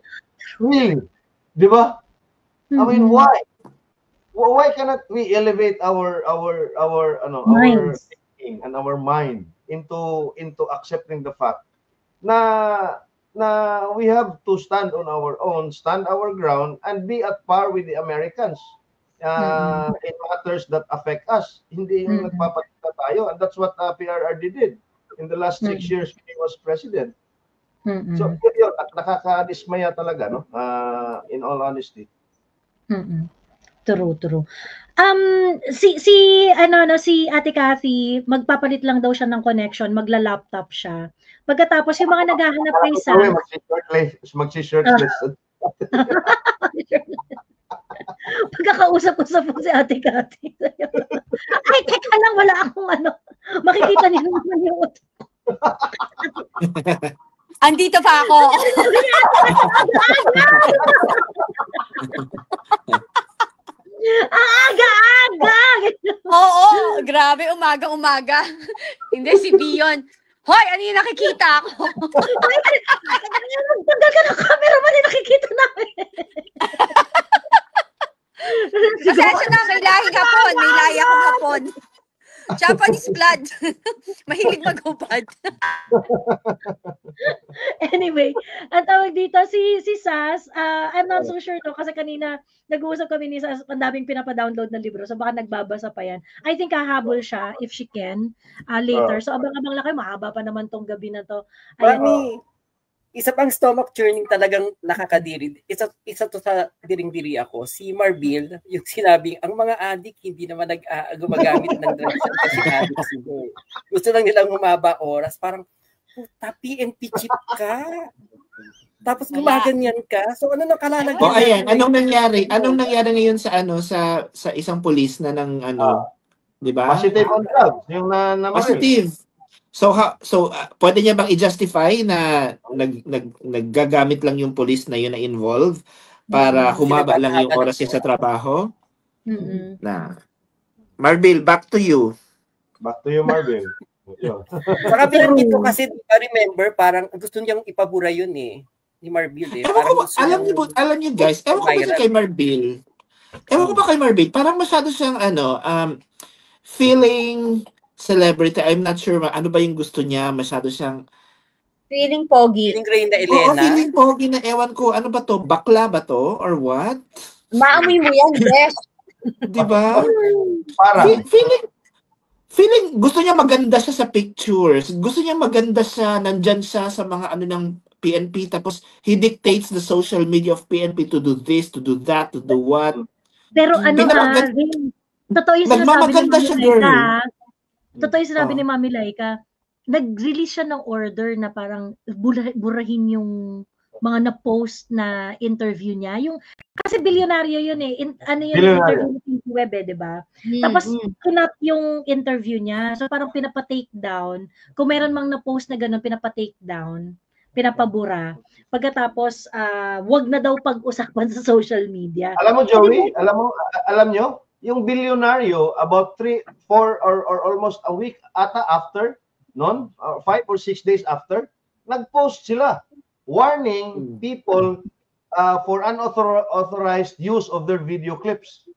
really, di ba? I mean, why? Why cannot we elevate our thinking and our mind into accepting the fact na we have to stand on our own, stand our ground, and be at par with the Americans in matters that affect us. Hindi yung nagpapatita tayo, and that's what PRRD did in the last 6 years when he was president. So yun, nakakadismaya talaga, no? In all honesty. True. Si Ate Cathy, magpapalit lang daw siya ng connection, magla-laptop siya. Pagkatapos yung mga naghahanap kay Sam, magsi-shirtless. Pagkakausap-usap po si Ate Cathy. Ay, teka lang, wala akong makikita niyo naman yung Andito pa ako. Aga! Oo, grabe, umaga. Hindi, si Bion. Hoy, ano yung nakikita ko? Magtanggal ka ng camera, mali nakikita namin. Pasensya na, may lahing hapon. May lahi akong hapon. Japanese blood. Mahilig maghubad. Anyway, ang tawag dito, si Sas, I'm not so sure to, kasi kanina nag-uusap kami ni Sas, ang daming pinapa-download na libro, so baka nagbabasa pa yan. I think hahabol siya, if she can, later. So abang-abang lang kayo, mahaba pa naman tong gabi na to. Mami, isa pang stomach churning talagang nakakadiri. Isa to sa diring-diri ako. Si Marbil, yung sinabing, ang mga adik hindi naman gumagamit ng drugs kasi adik sila. Gusto lang nilang humaba oras. Parang, puta, PNP chip ka. Tapos gumaganyan ka. So ano nang kalalagyan? Ayan, anong nangyari? Anong nangyari ngayon sa sa isang pulis na di ba? Positive on drugs, yung positive. So pwede niya bang i-justify na naggagamit lang yung pulis na yun na involved para humaba lang yung oras niya sa trabaho? Na. Marbil, back to you. Back to you, Marbil. Saka binanggit ko kasi, remember, parang gusto niyang ipabura yun ni Marbil. Alam niyo guys, ewan ko ba kay Marbil? Parang masyado siyang feeling celebrity. I'm not sure ano ba yung gusto niya. Masyado siyang Feeling pogi. Feeling Reyna Oo, Elena. feeling pogi na ewan ko. Ano ba to? Bakla ba to? Or what? Maamoy mo yan, Besh. Di ba? Para. Feeling gusto niya maganda siya sa pictures. Gusto niya maganda siya, nandyan siya sa mga ano ng PNP. Tapos he dictates the social media of PNP to do this, to do that, to do what. Pero ano totoo yung sinasabi ni Nagmamaganda Mami siya, Laika. girl. Totoo yung sinabi ni Mami Laika. Nag-release siya ng order na parang burahin yung mga na-post na interview niya. Kasi bilyonaryo yun eh. Yung interview ni Web eh, di ba? Tapos, kinap yung interview niya. So, parang pinapa-take down. Kung meron mang na-post na gano'n, pinapa-take down. Pinapabura. Pagkatapos, wag na daw pag-usapan sa social media. Alam mo, Joey, alam nyo, yung bilyonaryo, about 3, 4, or almost a week ata after, 5 or 6 days after, nag-post sila warning people for unauthorized use of their video clips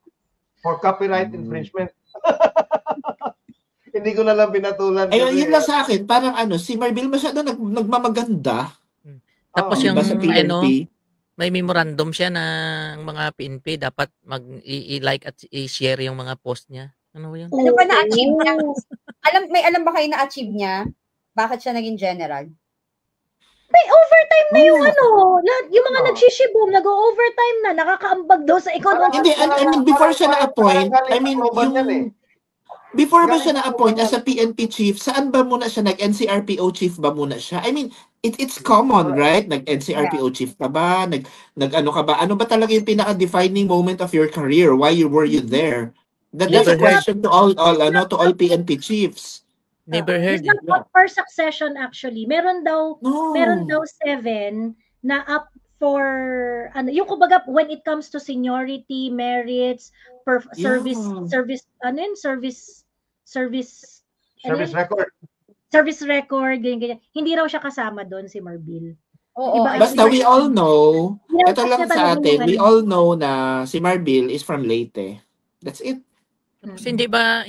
for copyright infringement. Hindi ko na lang pinatulan. Yun lang sa akin, parang si Marbil masyado nagmamaganda. Tapos yung sa PNP. May memorandum siya na ang mga PNP dapat i-like at i-share yung mga post niya. Ano yun? Ano ba na-achieve niya? Alam ba kayo na-achieve niya? Bakit siya naging general? May overtime na yung yung mga nagsishibong, nag-overtime na, nakakaambag daw sa economy. Hindi, I mean, before siya na-appoint, before ba siya na-appoint as a PNP chief, saan ba muna siya? Nag-NCRPO chief ba muna siya? I mean, it's common, right? Nag-NCRPO chief ka ba? Nag-ano ka ba? Ano ba talaga yung pinaka-defining moment of your career? Why were you there? That's a question to all PNP chiefs. Never heard. It's not for succession actually. Meron daw 7 na up for yung kumbaga when it comes to seniority, merits, service record. Service record, ganyan. Hindi raw siya kasama doon si Marbil. Basta we all know, ito lang sa atin, we all know na si Marbil is from Leyte. That's it. Kasi hindi ba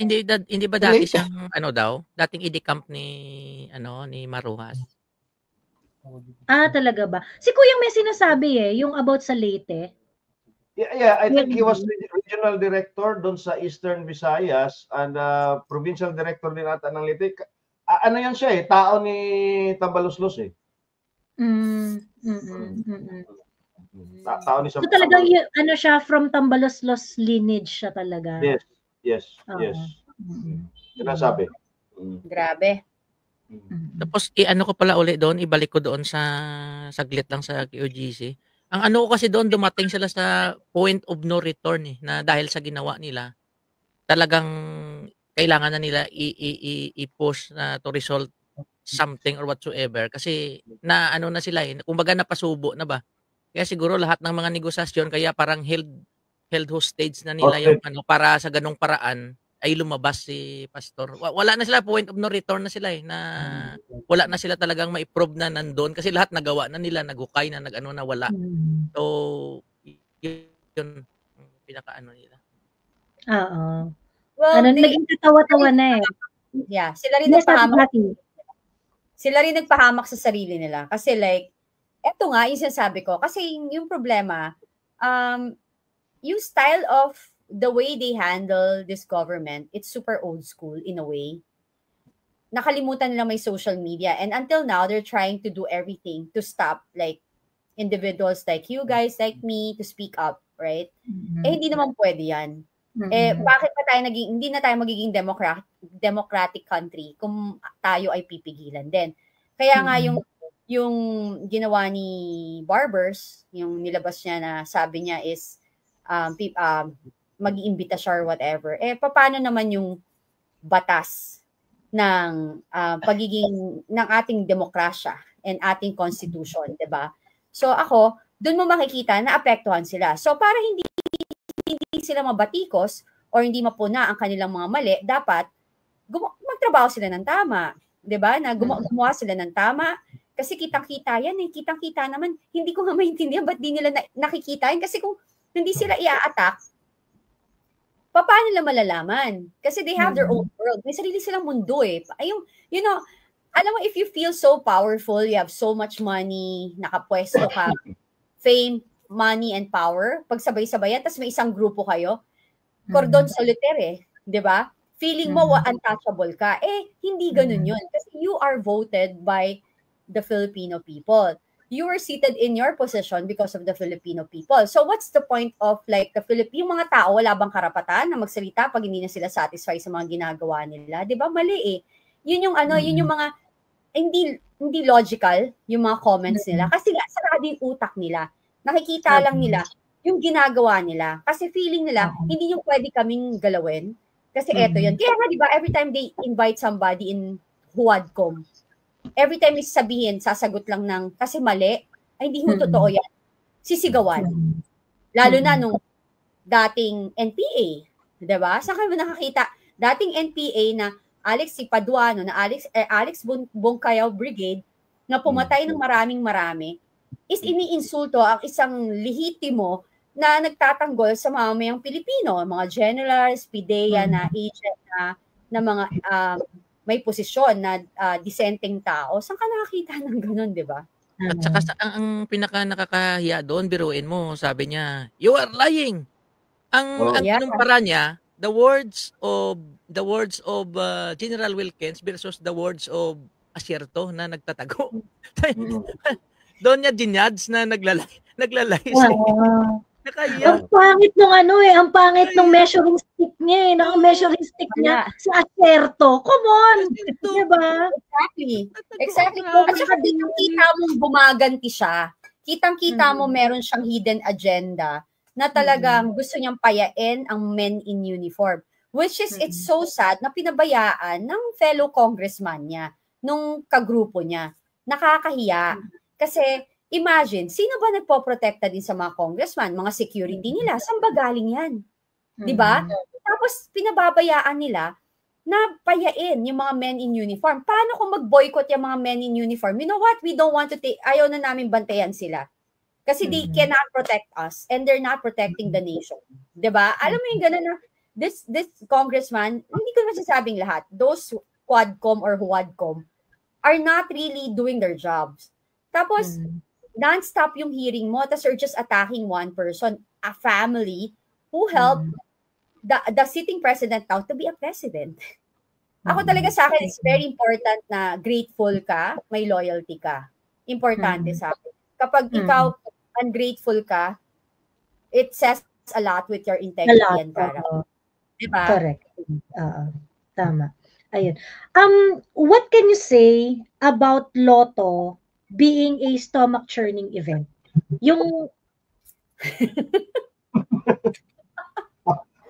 dati siyang dating ID-camp ni Maruhas. Talaga ba? Si Kuyang may sinasabi yung about sa Leyte. Yeah, I think he was regional director doon sa Eastern Visayas and provincial director din ata ng Leyte. Ano yan siya tao ni Tambaluslos Tao ni So talagang siya from Tambaluslos lineage siya talaga. Yes. Sinasabi. Grabe. Tapos ko pala ulit doon, ibalik ko doon sa saglit lang sa QGC. Ang ko kasi doon, dumating sila sa point of no return na dahil sa ginawa nila, talagang kailangan na nila i-push na to resolve something or whatsoever kasi na sila kumbaga napasubo na ba. Kaya siguro lahat ng mga negosasyon kaya parang held hostage na nila yung para sa ganung paraan ay lumabas si Pastor. Wala na sila, point of no return na sila na wala na sila talagang ma-prove na nandoon kasi lahat nagawa na nila, nagukay na, na wala. So, yun pinaka nila. Oo. Well, naging katawa-tawa na Yeah, sila rin nagpahamak. Sila rin nagpahamak sa sarili nila kasi eto nga yung sinasabi ko kasi yung problema yung style of the way they handle this government, it's super old school in a way. Nakalimutan nila may social media and until now, they're trying to do everything to stop individuals like you guys, like me, to speak up, right? Hindi naman pwede yan. Bakit pa tayo hindi na tayo magiging democratic country kung tayo ay pipigilan din. Kaya nga yung ginawa ni Barbers, yung nilabas niya na sabi niya is mag-iimbita siya or whatever. Paano naman yung batas ng pagiging ng ating demokrasya and ating constitution, 'di ba? So ako, doon mo makikita na apektuhan sila. So para hindi sila mabatikos or hindi mapuna ang kanilang mga mali, dapat magtrabaho sila ng tama, 'di ba? Na gumawa sila ng tama kasi kitang-kita yan kitang-kita naman. Hindi ko nga maintindihan ba't di nila nakikita yan kasi kung hindi sila i-attack, paano nila malalaman? Kasi they have their own world. May sarili silang mundo eh. Yung, you know, alam mo, if you feel so powerful, you have so much money, nakapwesto ka, fame, money, and power, pag sabay-sabayan, tapos may isang grupo kayo, cordon solitaire eh, di ba? Feeling mo untouchable ka. Eh, hindi ganun yun. Kasi you are voted by the Filipino people. You were seated in your position because of the Filipino people. So what's the point of like yung mga tao, wala bang karapatan na magsalita pag hindi na sila satisfied sa mga ginagawa nila? Di ba? Mali eh. Yun yung yun yung mga hindi logical yung mga comments nila kasi nga sarado yung utak nila. Nakikita lang nila yung ginagawa nila kasi feeling nila hindi yung pwede kaming galawin kasi eto yun. Kaya nga 'di ba every time they invite somebody in Huwadcom, every time sabihin sasagot lang ng kasi mali, ay hindi ho totoo yan. Sisigawan. Lalo na nung dating NPA, 'di ba? Saan kayo nakakita dating NPA na Alex si Paduano na Alex Bongkayaw Brigade na pumatay ng marami is iniinsulto ang isang lehitimo na nagtatanggol sa mamayang Pilipino, mga generals, PIDEA na agent na mga may posisyon na dissenting tao. Saan ka nakakita ng ganun, di ba? At saka ang pinaka nakakahiya doon, biruin mo, sabi niya, you are lying. Ang kinumpara niya, the words of General Wilkins versus the words of Asierto na nagtatago. Doon niya ginyadge na naglalay siya. Ang pangit nung ang pangit nung measuring stick niya eh. Naka-measuring stick niya sa Asierto. Come on! Diba? Exactly. At saka kitang-kita mong bumaganti siya. Kitang-kita mo meron siyang hidden agenda na talagang gusto niyang payain ang men in uniform. Which is, it's so sad na pinabayaan ng fellow congressman niya, nung kagrupo niya. Nakakahiya. Kasi, imagine, sino ba nagpoprotekta din sa mga congressman? Mga security nila, saan ba galing yan? Diba? Tapos, pinababayaan nila na payain yung mga men in uniform. Paano kung mag-boycott yung mga men in uniform? You know what? We don't want to take, ayaw na namin bantayan sila. Kasi they cannot protect us and they're not protecting the nation. Diba? Alam mo yung gano'n na, this congressman, hindi ko masasabing lahat, those Quadcom or Huwadcom are not really doing their jobs. Tapos, non-stop yung hearing mo, tapos you're just attacking one person, a family, who helped the sitting president now to be a president. Ako talaga sa akin, it's very important na grateful ka, may loyalty ka. Importante sa akin. Kapag ikaw ungrateful ka, it says a lot with your integrity and character. Diba? Correct. Tama. Ayun. What can you say about Lotto being a stomach churning event? Yung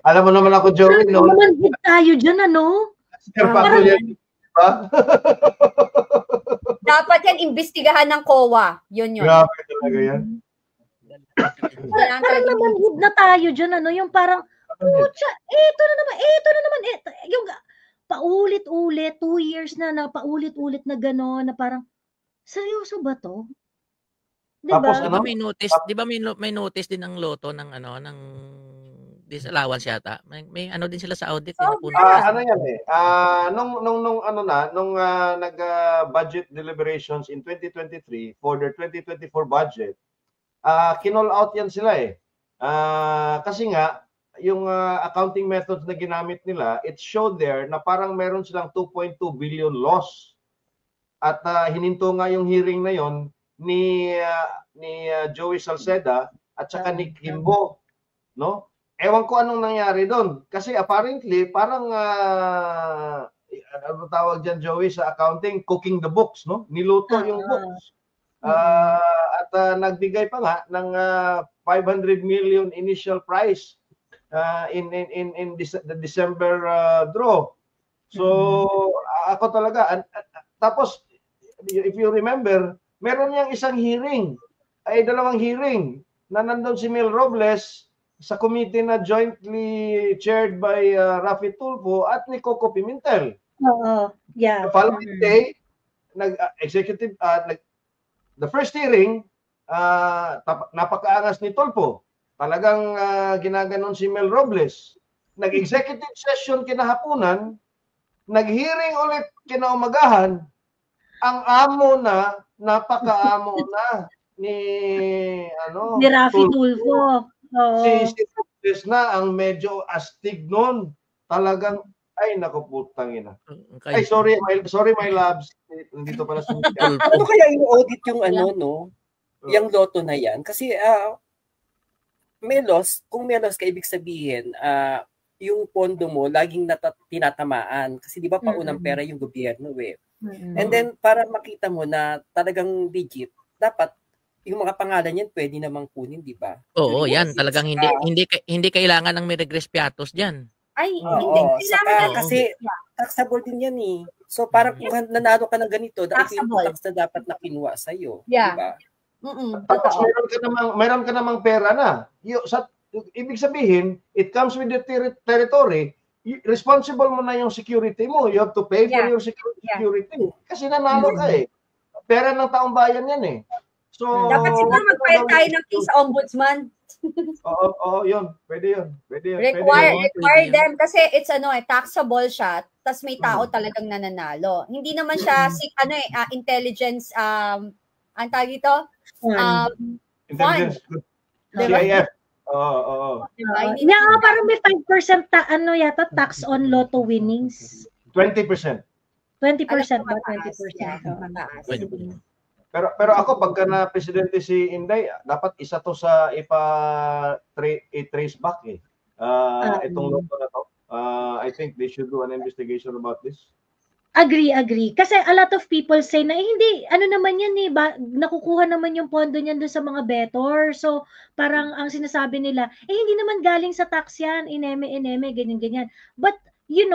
alam mo naman ako, Joey, no? Naman tayo dyan, ano? Dapat yan, imbestigahan ng COA. Yun. Grabe talaga yan. Parang naman na tayo dyan, ano? Yung parang, pucha, ito na naman. Yung paulit-ulit, 2 years na paulit-ulit na gano'n, na parang, seryoso ba to? Diba? Tapos, may notice din ng Lotto ng ng disallowance yata. May ano din sila sa audit. Ano yan eh. Nung nag-budget deliberations in 2023 for their 2024 budget, kinall out yan sila eh. Kasi nga, yung accounting methods na ginamit nila, it showed there na parang meron silang 2.2 billion loss. At hininto nga yung hearing na yon ni Joey Salceda at saka ni Kimbo, no? Ewan ko anong nangyari doon kasi apparently parang ano tawag diyan, Joey, sa accounting, cooking the books, no? Niluto yung books. At nagbigay pa nga ng 500 million initial prize in the December draw. So ako talaga tapos if you remember, meron niyang isang hearing, dalawang hearing na nandun si Mel Robles sa committee na jointly chaired by Rafi Tulfo at ni Coco Pimentel. Yeah. The following day, the first hearing, napakaangas ni Tulfo. Talagang ginaganon si Mel Robles. nag-executive session kinahaponan, nag-hearing ulit kinaumagahan, ang amo na, napaka-amo na ni Ni Raffy Tulfo. Si Robles na ang medyo astig noon. Talagang, ay naku putang ina. Ay sorry my loves. Nandito pala si Ano kaya i-audit yung no? Yung loto na yan? Kasi kung may loss ka, ibig sabihin, yung pondo mo laging tinatamaan. Kasi di ba paunang pera yung gobyerno eh. And then, para makita mo na talagang legit, dapat yung mga pangalan yan pwede namang kunin, di ba? Oo, yan. Talagang hindi kailangan ng may regress piatos diyan. Ay, hindi. Kasi taxable din yan eh. So, parang kung nanalo ka ng ganito, dahil yung tax na dapat na kinuha sa'yo. Yeah. Diba? Tapos meron ka namang pera na. Ibig sabihin, it comes with the territory. Responsible mo na yung security mo. You have to pay for your security. Kasi nanalo ka eh. Pera ng taong bayan yan eh. So, dapat siguro mag-file tayo ng case sa ombudsman. Oo, yun. Pwede yun. Require them kasi it's taxable siya, tas may tao talagang nananalo. Hindi naman siya intelligence ang tawag dito? Intelligence. CIF. Oo. Parang may 5% yata tax on lotto winnings. 20%. 20% ba? 20%. Pero ako pagka na presidente si Inday, dapat isa to sa i-trace back eh. Itong loto na to. I think they should do an investigation about this. Agree. Kasi a lot of people say na hindi, naman yan eh, nakukuha naman yung pondo niyan doon sa mga better. So, parang ang sinasabi nila, hindi naman galing sa tax yan, ineme, ganyan. But, hindi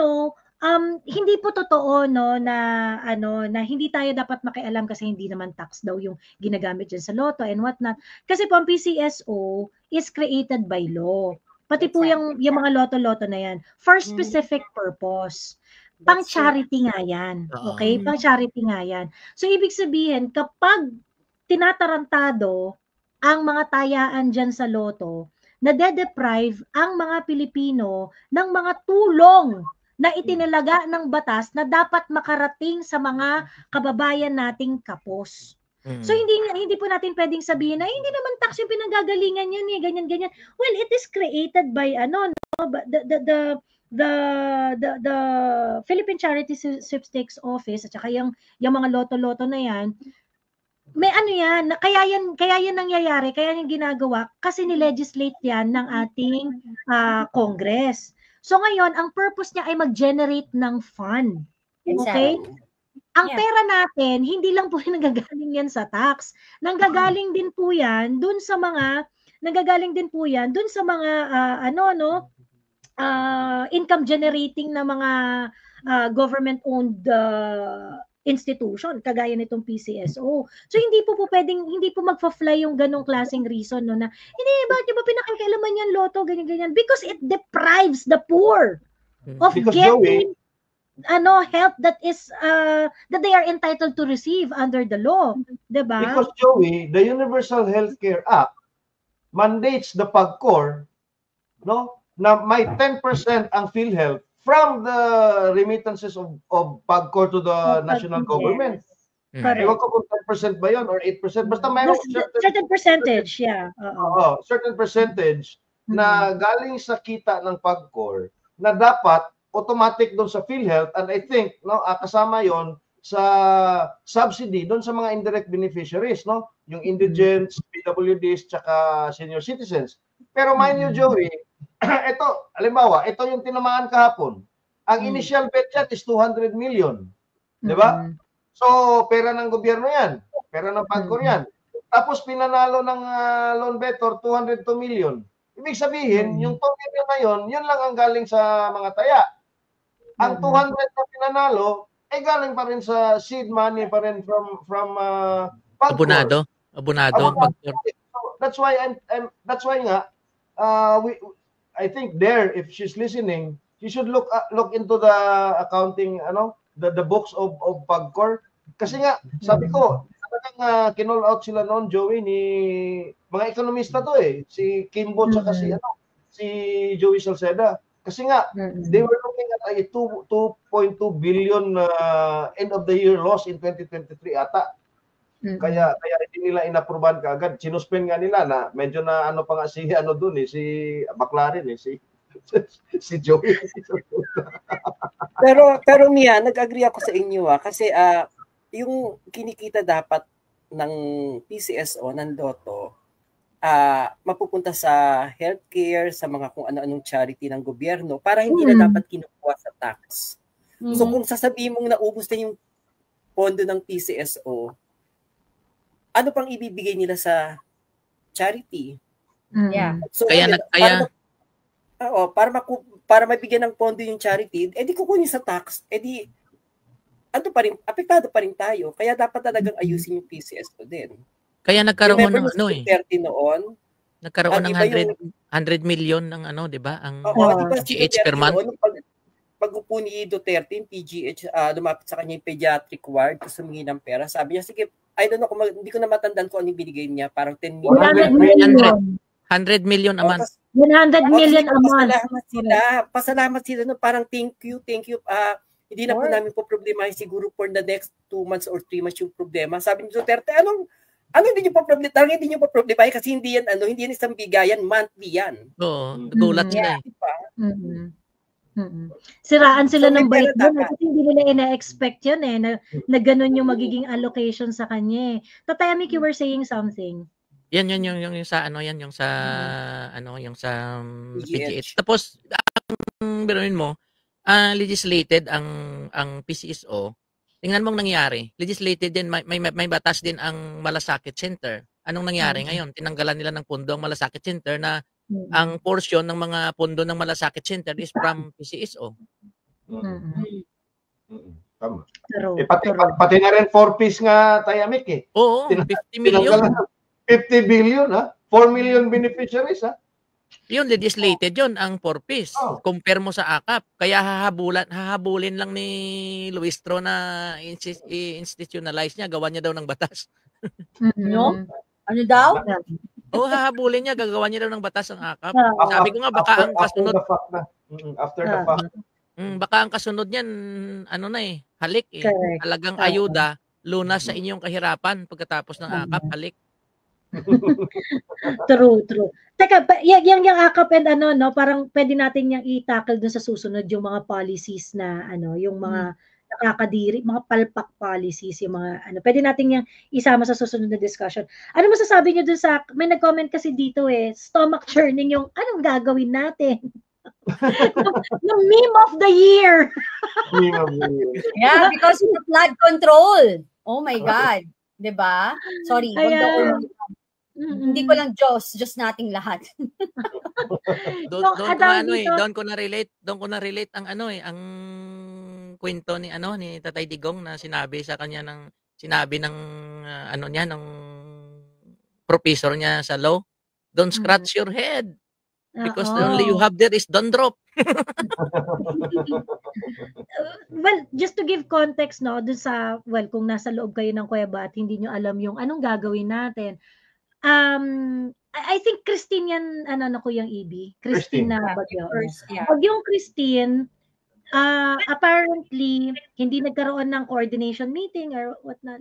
po totoo na hindi tayo dapat makialam kasi hindi naman tax daw yung ginagamit diyan sa lotto and whatnot. Kasi po ang PCSO is created by law. Pati po yung mga lotto na yan for specific purpose. Pang charity nga yan. Okay? Pang charity nga yan. So ibig sabihin kapag tinatarantado ang mga tayaan diyan sa lotto, nade-deprive ang mga Pilipino ng mga tulong na itinalaga ng batas na dapat makarating sa mga kababayan nating kapos. So hindi po natin pwedeng sabihin na hindi naman tax yung pinanggagalingan yan eh, ganyan. Well, it is created by the Philippine Charity Sweepstakes Office at saka yung mga loto-loto na yan. May yan, kaya yan nangyayari, kaya yan ginagawa kasi ni-legislate yan ng ating Congress. So ngayon, ang purpose niya ay mag-generate ng fund. Okay? Ang pera natin, hindi lang po nanggagaling yan sa tax. Nanggagaling din po yan dun sa mga income generating na mga government-owned institution kagaya nitong PCSO. So hindi po magfa-fly yung ganong klaseng reason na hindi bakit ba pinakikialaman yan loto ganyan because it deprives the poor of getting help that is that they are entitled to receive under the law, diba? Because Joey, the Universal Healthcare Act mandates the PAGCOR na may 10% ang PhilHealth from the remittances of PAGCOR to the national government. Ewan ko kung 10% ba yun or 8%. Basta mayroong certain percentage, certain percentage na galing sa kita ng PAGCOR na dapat automatic doon sa PhilHealth and I think kasama yon sa subsidy doon sa mga indirect beneficiaries, yung indigents, PWDs, tsaka senior citizens. Pero mind you, Joey, ito, halimbawa, ito yung tinamaan kahapon. Ang initial bet yan is 200 million. Di ba? So, pera ng gobyerno yan. Pera ng PAGCOR yan. Tapos, pinanalo ng loan better, 202 million. Ibig sabihin, yung 2 million na yun lang ang galing sa mga taya. Ang 200 na pinanalo, galing pa rin sa seed money pa rin from PAGCOR. Abonado. So, that's why nga, I think if she's listening, she should look into the accounting, the books of PAGCOR. Kasi nga, sabi ko, talagang kinall out sila noon, Joey, ni mga ekonomista to si Kimbo tsaka si Joey Salceda. Kasi nga, they were looking at a 2.2 billion end of the year loss in 2023 ata. Kaya hindi nila inaprubahan kaagad. Sinuspend nga nila na medyo na ano pa nga si ano doon si Baclarin si Joey. pero Mia, nag-agree ako sa inyo kasi yung kinikita dapat ng PCSO ng Lotto mapupunta sa healthcare, sa mga kung ano-anong charity ng gobyerno para hindi na dapat kinukuha sa tax. So kung sasabihin mong naubos na yung pondo ng PCSO, ano pang ibibigay nila sa charity? Yeah. So para mabigyan ng pondo yung charity, edi kukunin sa tax, edi apektado pa rin tayo. Kaya dapat talagang ayusin yung PCSO din. Kaya nagkaroon ng noon, nagkaroon ng 100 million ng di ba? Ang PGH per month. Pag-upo ni Duterte, yung PGH, lumapit sa kanya yung pediatric ward, gusto humingi ng pera. Sabi niya, sige, I don't know, hindi ko na matandaan kung anong binigay niya. Parang 10 million. 100 million a month. 100 million a month. Pasalamat sila. No? Parang thank you. Hindi na po namin po problema. Siguro for the next 2 months or 3 months yung problema. Sabi ni Duterte, anong hindi niyo pa problema? Talagang hindi niyo pa problema kasi hindi yan isang bigayan, monthly yan. Oo, gulat sila. Siraan sila ng bait doon kasi hindi nila ina-expect yan na ganun yung magiging allocation sa kanya. Tatay Amik, you were saying something. Yan yung sa yung sa PGH. Tapos ang biruin mo, legislated ang PCSO. Tingnan mong nangyari. Legislated din may batas din ang Malasakit Center. Anong nangyari ngayon? Tinanggalan nila ng pondo ang Malasakit Center na ang portion ng mga pondo ng Malasakit Center is from PCSO. Tama. Pati na rin 4-piece nga Tayamik Oo, 50 million. 50 billion 4 million beneficiaries Yun, legislated yun, ang 4-piece. Compare mo sa AKAP. Kaya hahabulin lang ni Luis Tro na institutionalize niya, gawa niya daw ng batas. No? Ano daw? Hahabulin niya, gagawa niya daw ng batas ang AKAP. Sabi ko nga, baka ang kasunod... After the fact. Baka ang kasunod niyan, halik Talagang ayuda, lunas sa inyong kahirapan pagkatapos ng AKAP, halik. True. Teka, yung AKAP and parang pwede natin yung i-tackle dun sa susunod yung mga policies na yung mga nakakadiri, mga palpak policies, yung mga pwede natin yung isama sa susunod na discussion. Ano masasabi niyo dun sa, may nag-comment kasi dito stomach churning yung anong gagawin natin? Yung meme of the year. Yeah, because of the flood control. Oh my God. Diba? Sorry. Hindi ko lang Diyos nating lahat. Doon ko na relate ang ang kwento ni Tatay Digong na sinabi ng ng professor niya sa law. Don't scratch your head because the only you have there is don't drop. Well, just to give context dun sa kung nasa loob kayo ng kuweba at hindi nyo alam yung anong gagawin natin. I think Christine yan, Kuyang EB. Christine na bagyo. Bagyong Christine, apparently, hindi nagkaroon ng coordination meeting or whatnot.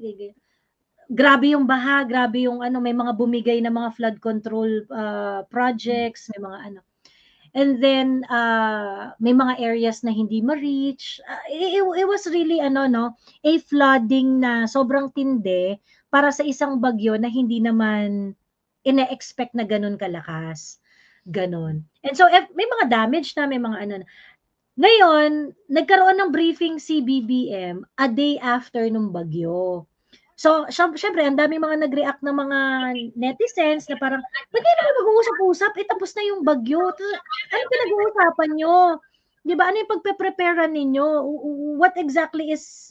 Grabe yung baha, grabe yung may mga bumigay na mga flood control projects, may mga And then, may mga areas na hindi ma-reach. It was really, a flooding na sobrang tindi para sa isang bagyo na hindi naman ina-expect na ganun kalakas. Ganon. And so, may mga damage na, may mga Ngayon, nagkaroon ng briefing si BBM a day after nung bagyo. So, syempre, ang dami mga nag-react ng mga netizens na parang, ba't kayo naman mag-uusap-usap? Tapos na yung bagyo. Ano pinag-uusapan nyo? Di ba? Ano yung pagpe-preparean ninyo? What exactly is,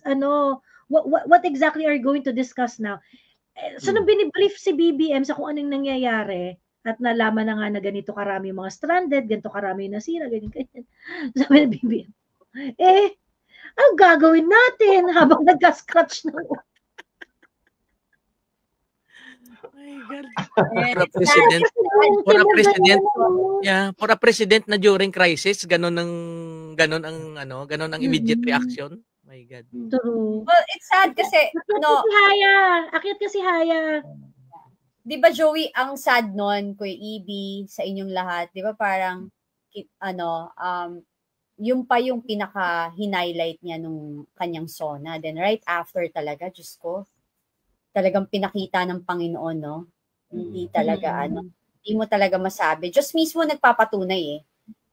what exactly are you going to discuss now? So, nung binibrief si BBM sa kung anong nangyayari, at nalaman na nga na ganito karami yung mga stranded, ganito karami yung nasira, ganyan. Sabi ng BBM, ang gagawin natin habang nagka-scratch ng My God. And For a it's president, Yung for a kinagawa president, mo. yeah, for a president na during crisis, ganun ang immediate Mm-mm. reaction. My God. True. well, it's sad kasi, Akyat no, kasi Haya. Akyat kasi Haya. di ba Joey, ang sad nun, Kuya Ibi, sa inyong lahat, di ba parang, yung pa yung pinaka-highlight niya nung kanyang SONA. Then right after talaga, Diyos ko, talagang pinakita ng Panginoon, no? Hindi talaga, hindi mo talaga masabi. Diyos mismo nagpapatunay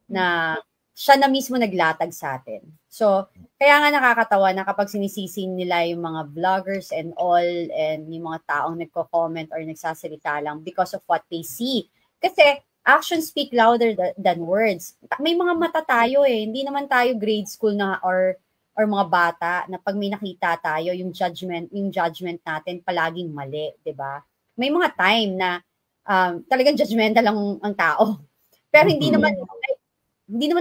na siya na mismo naglatag sa atin. So, kaya nga nakakatawa na kapag sinisisi nila yung mga vloggers and all, and yung mga taong nagko-comment or nagsasalita lang because of what they see. Kasi, actions speak louder than words. May mga mata tayo hindi naman tayo grade school na or mga bata na pag may nakita tayo, yung judgment natin palaging mali, 'di ba? May mga time na talagang judgmental lang ang tao. Pero hindi naman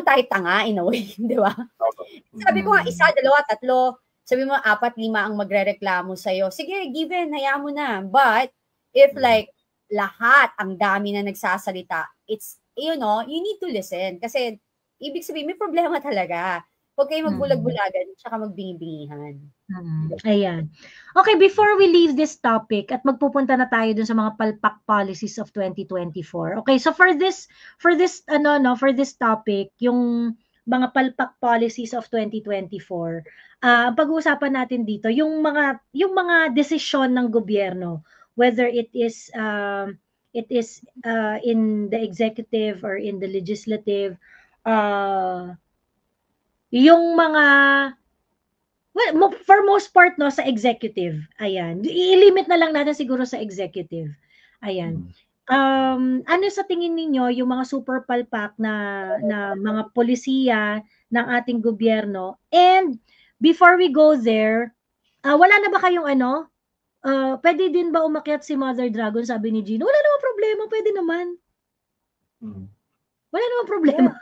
tayo tanga in a way, 'di ba? Sabi ko nga 1, 2, 3, sabi mo 4, 5 ang magrereklamo sa iyo. Sige, given, hayaan mo na. But if like lahat, ang dami na nagsasalita, it's, you need to listen. Kasi, ibig sabihin, may problema talaga. Huwag kayo magbulag-bulagan, tsaka magbingi-bingihan. Ayan. Okay, before we leave this topic, at magpupunta na tayo dun sa mga palpak policies of 2024. Okay, so for this topic, yung mga palpak policies of 2024, pag-uusapan natin dito, yung mga desisyon ng gobyerno, whether it is in the executive or in the legislative, yung mga, well, for most part, no, sa executive, ayan, i-limit na lang natin siguro sa executive, ayan. Ano sa tingin ninyo yung mga super palpak na mga polisiya ng ating gobyerno? And before we go there, wala na ba kayong pwede din ba umakyat si Mother Dragon, sabi ni Gino? Wala namang problema, pwede naman. Wala namang problema.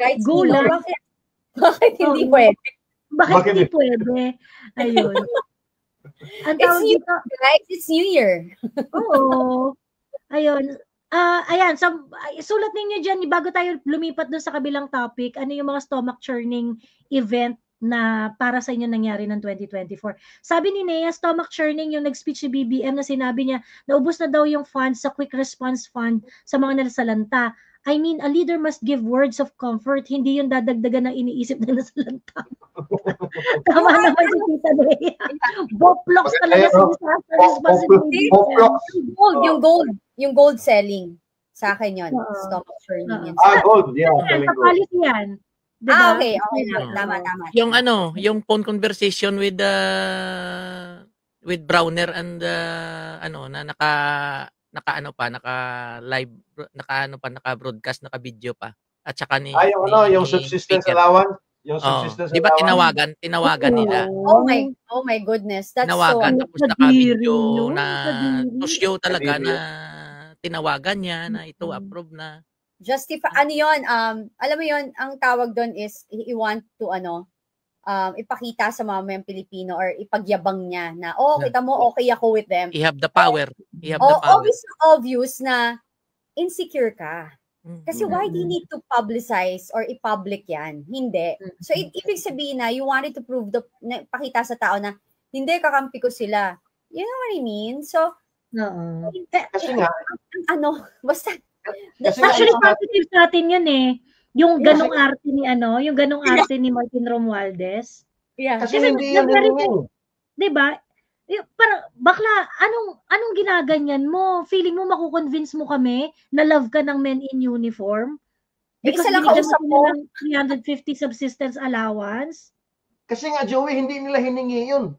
Right, Go lang. Bakit hindi pwede? Bakit hindi pwede? Ayun. Ang tawag dito, guys, it's New Year. Oo. Ayun. Ayan, sulat ninyo dyan, bago tayo lumipat dun sa kabilang topic, ano yung mga stomach churning event na para sa inyo nangyari ng 2024. Sabi ni Nea, stomach churning yung nag-speech si BBM na sinabi niya, naubos na daw yung funds sa Quick Response Fund sa mga nasalanta. I mean, a leader must give words of comfort, hindi yung dadagdagan ng iniisip na nasalanta. Tama naman si Tita Nea. Boplox talaga sa disaster responsibility. Yung gold selling. Sa akin yun. Stomach churning. Gold. Yeah. Sa policy yan. Diba? Okay. Tama. Yung phone conversation with Browner and na naka-broadcast, naka-video pa. At saka yung subsistence allowance, di ba tinawagan nila. Oh my goodness. That's tinawagan, tapos naka-video na to show talaga na tinawagan niya na ito approve na. Justify, alam mo yun, ang tawag doon is, he want to, ipakita sa mamayang Pilipino or ipagyabang niya na, kita mo, okay ako with them. You have the power. Obvious na insecure ka. Kasi why do you need to publicize or i-public yan? Hindi. So, ibig sabihin na, you wanted to prove, pakita sa tao na, hindi, kakampi ko sila. You know what I mean? So, kasi nga, basta, actually, positive sa atin yun yung ganong arte ni Martin Romualdez. Yeah. Kasi hindi yan hingin. Diba? Parang, bakla, anong ginaganyan mo? Feeling mo makukonvince mo kami na love ka ng men in uniform? Because isa lang kausap mo. 350 subsistence allowance? Kasi nga, Joey, hindi nila hiningi yun.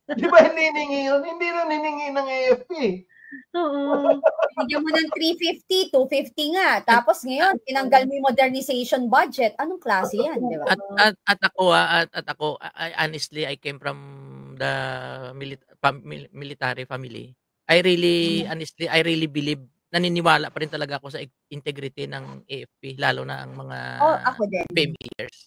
Di ba hindi hiningi yun? Hindi rin hiningi ng AFP. Oo. Bigyan mo ng 350, 250 nga. Tapos ngayon, tinanggal mo yung modernization budget. Anong klase yan, di ba? At ako, honestly, I came from the military family. I really believe, naniniwala pa rin talaga ako sa integrity ng AFP, lalo na ang mga familiars.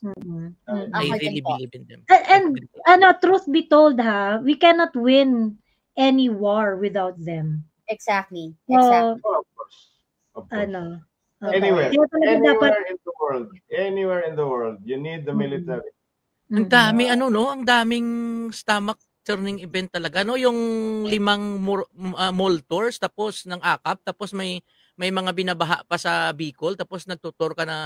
I really believe in them. And truth be told we cannot win any war without them. Exactly. So, Exactly. Oh, of course. Of course. ano, oo. Anywhere. Kaya talaga dapat, Anywhere in the world, you need the military. Ang dami no, ang daming stomach churning event talaga no, yung 5 mall tours tapos ng AKAP tapos may mga binabaha pa sa Bicol tapos nagtutour ka na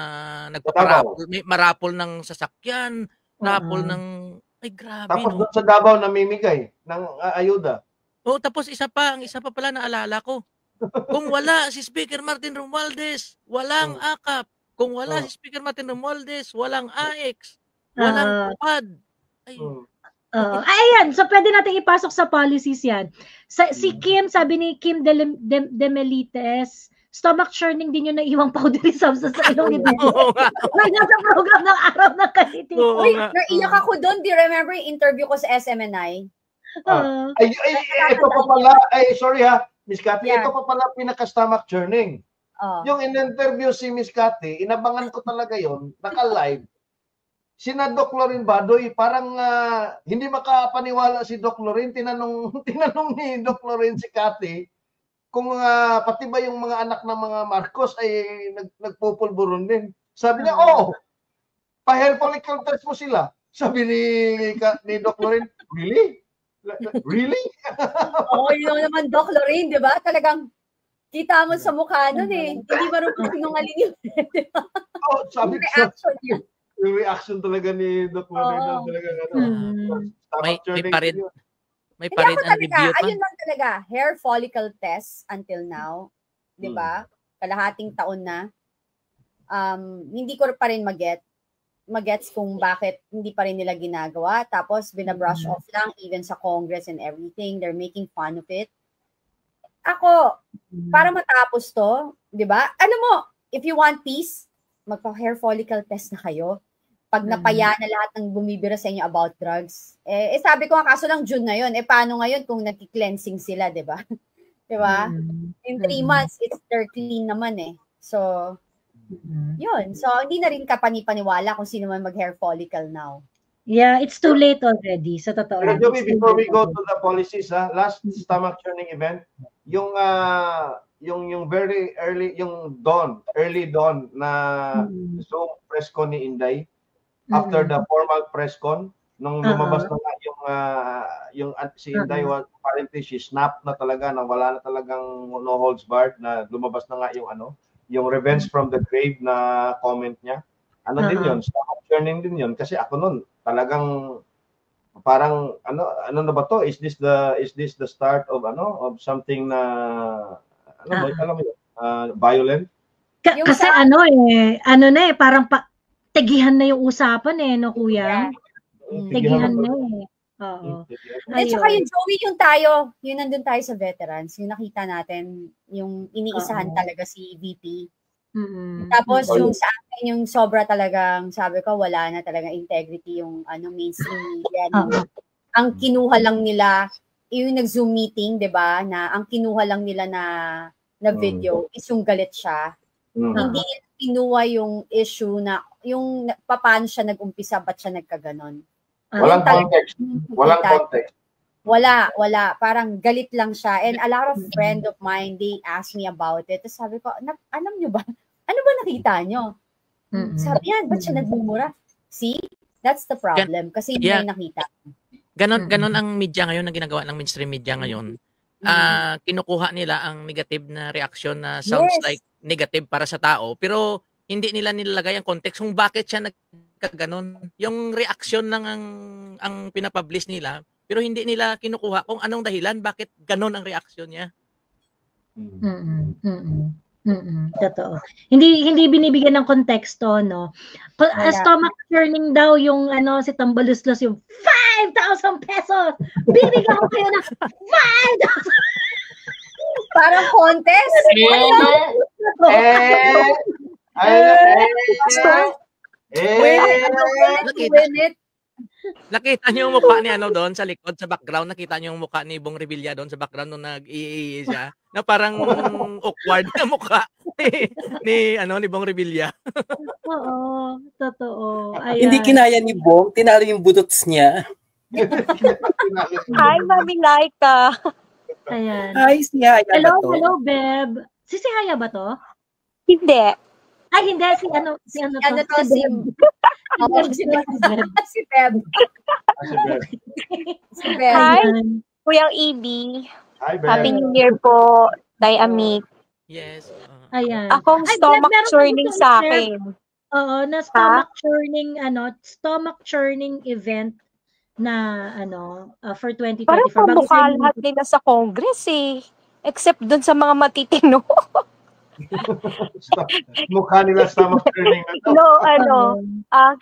nagpaparapol, may marapol ng sasakyan, rapol ng ay grabe Tapos no. sa Davao namimigay ng ayuda. Oh, tapos ang isa pa pala naalala ko. Kung wala si Speaker Martin Romualdez, walang AKAP. Kung wala si Speaker Martin Romualdez, walang AX. Walang UPAD. Ay. Ayan, so pwede natin ipasok sa policies yan. Si Kim, sabi ni Kim Demelites, stomach churning din yung naiwang powder substance sa ilong ni Bebe. May nasa program ng araw ng kaliti. Uy, naiyak ako doon. Do you remember yung interview ko sa SMNI? Ito pa pala, sorry ha, Miss Cathy, ito pa pala pinaka-stomach churning. Yung in-interview si Miss Cathy, inabangan ko talaga yon, naka-live. Sina Doc Lorin Badoy, parang hindi makapaniwala si Doc Lorin. Tinanong ni Doc Lorin si Cathy kung pati ba yung mga anak ng mga Marcos ay nagpupulburon din. Sabi niya, pa-hair follicle test mo sila. Sabi ni Doc Lorin, really? Really? Yun naman Doc Lorin, di ba? Talagang kita mo sa mukha nun eh. Hindi marunong sinungaling yun. Sabi ko, yung reaction talaga ni Doc Lorin talaga may parid ang review pa. Ayun lang talaga, hair follicle test until now, 'di ba? Kalahating taon na. Hindi ko pa rin magets kung bakit hindi pa rin nila ginagawa. Tapos binabrush off lang even sa Congress and everything. They're making fun of it. Ako, para matapos to, 'di ba? Alam mo, if you want peace, magpa-hair follicle test na kayo. Pag napaya na lahat ng bumibira sa inyo about drugs. Sabi ko nga, kaso lang June na yun. Paano ngayon kung nag-cleansing sila, di ba? Di ba? In 3 months, they're clean naman eh. So, yun. So, hindi na rin kapani-paniwala kung sino man mag-hair follicle now. Yeah, it's too late already. Sa totoo. Pero Joey, before we go to the policies, last stomach churning event, yung very early, yung early dawn na Zoom press con ni Inday, after the formal press con, nung lumabas na nga yung si Inday, apparently she snapped na talaga, na wala na talagang no holds barred, na lumabas na nga yung revenge from the grave na comment niya. Din yun, stomach churning din yun, kasi ako nun, talagang parang ano na ba to? Is this the start of something na alam mo yun, violent? Kasi parang tegihan na yung usapan no kuya? Tegihan na Oo. At saka yung Joey, yung nandun tayo sa veterans, yung nakita natin, yung iniisahan talaga si VP. Tapos yung sa akin, yung sobra talagang, sabi ko, wala na talagang integrity yung mainstream media. Ang kinuha lang nila, yung nag-Zoom meeting, di ba, na ang kinuha lang nila na video is yung galit siya. Hindi nila kinuha yung issue na yung paano siya nag-umpisa, ba't siya nagkaganon. Walang context. Walang context. Wala. Parang galit lang siya. And a lot of friend of mine, they asked me about it. Tapos sabi ko, alam nyo ba? Ano ba nakita nyo? Sabi yan, ba't siya nagmumura? See? That's the problem. Kasi hindi may nakita. Ganon ang media ngayon, ang ginagawa ng mainstream media ngayon. Kinukuha nila ang negative na reaction na sounds like negative para sa tao, pero hindi nila nilalagay ang context kung bakit siya nagkaganon. Yung reaction lang ang pinapublish nila, pero hindi nila kinukuha kung anong dahilan bakit ganon ang reaction niya. Totoo. Hindi binibigyan ng konteksto, no. Stomach churning daw yung si Tambaluslos, yung 5,000 pesos. Bibigyan ko kayo ng 5,000. Parang contest. Nakita niyo yung mukha ni doon sa likod, sa background, nakita niyo yung mukha ni Bong Revilla doon sa background nung nag-iihi siya, na parang awkward na mukha ni Bong Revilla. Oo, totoo. Ayan. Hindi kinaya ni Bong, tinalo yung butots niya. Hi, Mami Laika. Ayan. Hi, si Haya ba Hello, to? hello, Beb. Si Haya ba to? Hindi. Ay, hindi. Si ano to? Ano to, si... Oo, si Beb. Si Beb. Si Beb. Hi, Ayan. Kuyang Ibi. Hi, Happy Ben. New Year po, Day Amik. Yes. Ayan. Akong Ay, stomach meron churning akong sa share. akin. Oo, na stomach churning event na for 2024. Parang Bago pamukha tayo lahat nila sa Congress eh. Except dun sa mga matitino. Mukha nila stomach turning na to. No,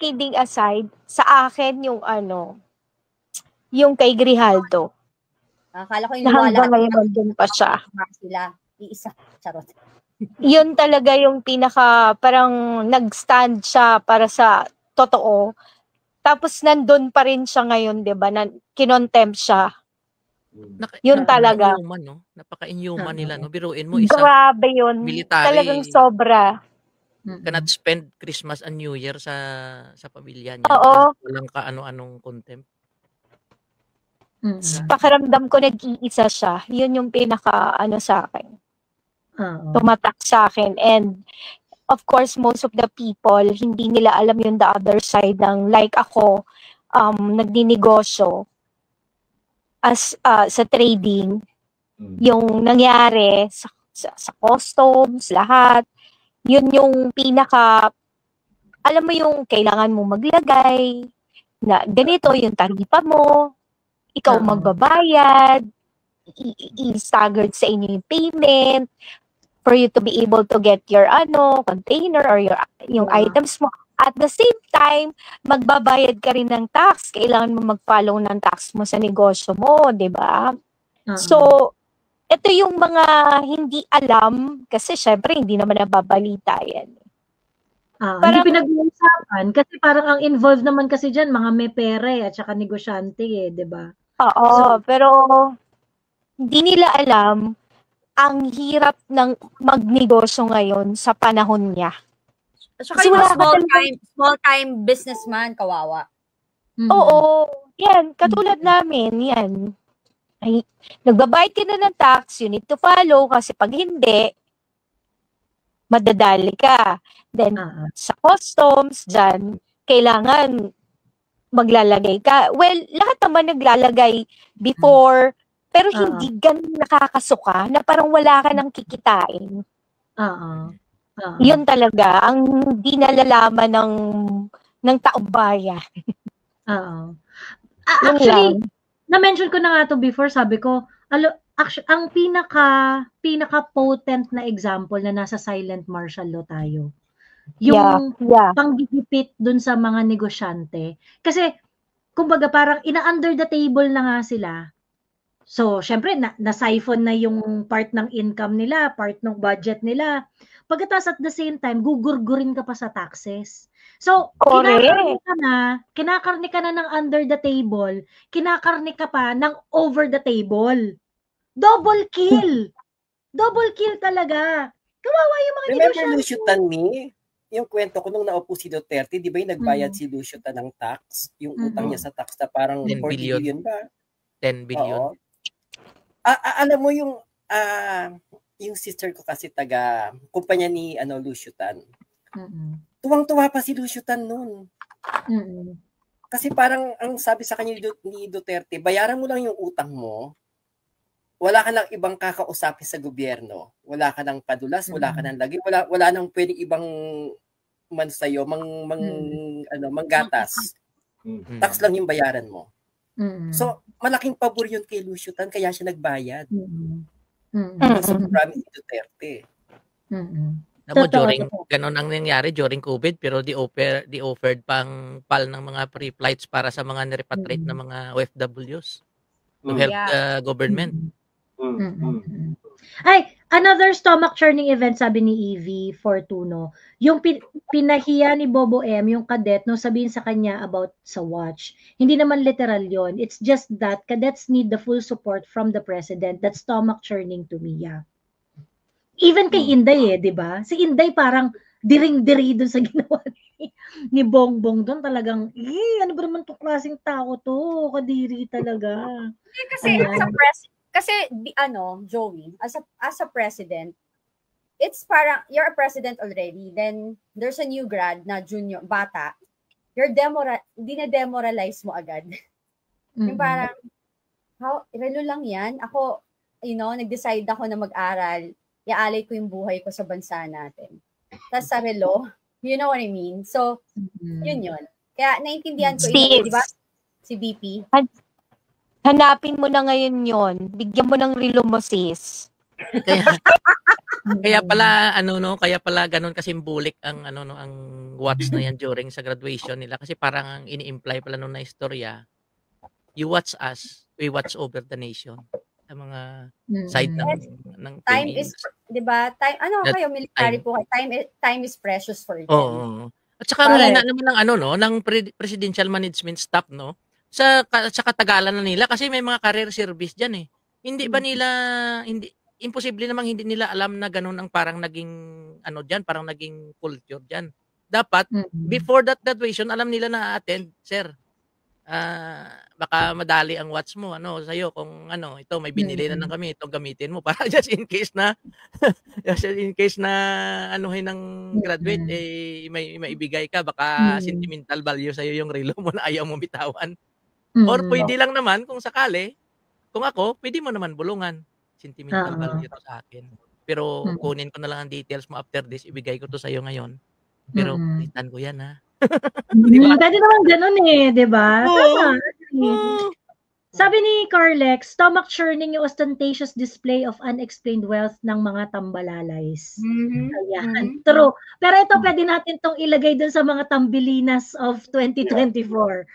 kidding aside, sa akin yung yung kay Grijaldo. Akala ko yung Na wala. hanggang ngayon nandun pa siya. Sila. Iisa. Charot. Yun talaga yung pinaka, parang nag-stand siya para sa totoo. Tapos nandun pa rin siya ngayon, 'di ba? Kinontempt siya. Yun talaga. Napaka-inhuman, no? Napaka-inhuman nila, no? Biruin mo, isang Grabe yun. military, Talagang sobra. cannot spend Christmas and New Year sa pamilya niya. Oo. Walang kaano-anong contempt. Pakiramdam ko nag-iisa siya. Yun yung pinaka sa akin. Tumatak sa akin. And of course, most of the people, hindi nila alam yung the other side ng like ako, nagninegosyo as sa trading, yung nangyari sa customs, lahat. Yun yung pinaka, alam mo yung kailangan mo maglagay, na ganito yung taripa mo, ikaw magbabayad, i-staggered sa inyo yung payment, for you to be able to get your container or yung items mo. At the same time, magbabayad ka rin ng tax. Kailangan mo mag-follow ng tax mo sa negosyo mo, 'di ba? So, ito yung mga hindi alam kasi syempre hindi naman nababalita yan. Hindi pinag-uusapan kasi parang ang involved naman kasi diyan mga may pera at saka negosyante 'di ba? Oo, pero hindi nila alam ang hirap ng magnegosyo ngayon sa panahon niya. Kasi small time businessman, kawawa. Oo, yan, katulad namin, yan. Ay, nagbabayad ka na ng tax, you need to follow kasi pag hindi, madadali ka. Then, sa customs, dyan, kailangan maglalagay ka. Well, lahat naman naglalagay before, pero hindi ganun nakakasuka na parang wala ka nang kikitain. Yun talaga, ang hindi nalalaman ng taong bayan. Actually, na-mention ko na nga to before, sabi ko, ang pinaka-potent na example na nasa silent martial law tayo. Yung panggigipit dun sa mga negosyante. Kasi, kumbaga parang ina-under the table na nga sila. So, syempre, na-siphon na yung part ng income nila, part ng budget nila. Pagkatapos at the same time, gugurgurin ka pa sa taxes. So, kinakarni ka na ng under the table, kinakarni ka pa ng over the table. Double kill! Double kill talaga. Kawawa yung mga negosyante. Remember Lucio Tanmi? Yung kwento ko nung naupo si Duterte, di ba yung nagbayad si Lucio Tan ng tax? Yung utang niya sa tax na parang 10 billion ba? 10 billion. Oo. Alam mo yung sister ko kasi kumpanya ni Lucio Tan. Tuwang-tuwa pa si Lucio Tan noon. Kasi parang ang sabi sa kanya ni Duterte, bayaran mo lang yung utang mo. Wala ka nang ibang kakausapin sa gobyerno. Wala ka nang padulas, wala ka nang lagi, wala nang pwedeng ibang man sa'yo, manggatas. Tax lang yung bayaran mo. So, malaking pabor yun kay Lucio Tan, kaya siya nagbayad. So, promise ni Duterte. During ganun ang nangyari during COVID, pero di offered pang PAL ng mga free flights para sa mga nirepatriate na mga OFWs to help the government. Ay, another stomach churning event, sabi ni Evie Fortuno, yung pinahiya ni Bobo M, yung cadet, nung sabihin sa kanya about sa watch. Hindi naman literal yon. It's just that cadets need the full support from the president. That's stomach churning to me, Even kay Inday di ba? Si Inday parang diring-diri dun sa ginawa ni ni Bongbong doon talagang, ano ba naman 'tong klaseng tao 'to, kadiri talaga. Kasi Joey, as a president, it's parang you're a president already, then there's a new grad na junior bata, dinedemoralize mo agad. Yung parang relo lang yan. Ako, nag-decide ako na mag-aral, iaalay ko yung buhay ko sa bansa natin. Tapos sa relo, you know what I mean? So, yun. Kaya naintindihan ko, di ba? Si BP. Hanapin mo na ngayon yon. Bigyan mo ng relo mo, sis. Kaya pala kaya pala ganun kasi symbolic ang ang watch na yan during sa graduation nila kasi parang ang ini-imply pala nung na istorya, you watch us, we watch over the nation. Sa mga side ng time is, 'di ba? Kayo military po, time is precious for you. Oo. At saka mahina naman ng ng presidential management staff, no? Sa katagalan na nila kasi may mga career service diyan eh. Hindi ba nila imposible namang hindi nila alam na ganun ang parang naging diyan, parang naging culture diyan. Dapat before that graduation alam nila na attend, sir. Baka madali ang watch mo sa'yo kung ito may binili na kami, ito gamitin mo para just in case na anuhin ng graduate may maibigay ka, baka sentimental value sa'yo yung relo mo na ayaw mo bitawan. Or pwede lang naman kung sakali, kung ako, pwede mo naman bulungan. Sentimental value to sa akin. Pero kunin ko na lang ang details mo after this, ibigay ko to sa'yo ngayon. Pero palitan ko yan ha. Diba? Pwede naman ganun di ba? Tama. Sabi ni Carlex, stomach churning yung ostentatious display of unexplained wealth ng mga tambalalays. Ayan. True. Pero ito pwede natin tong ilagay dun sa mga tambilinas of 2024.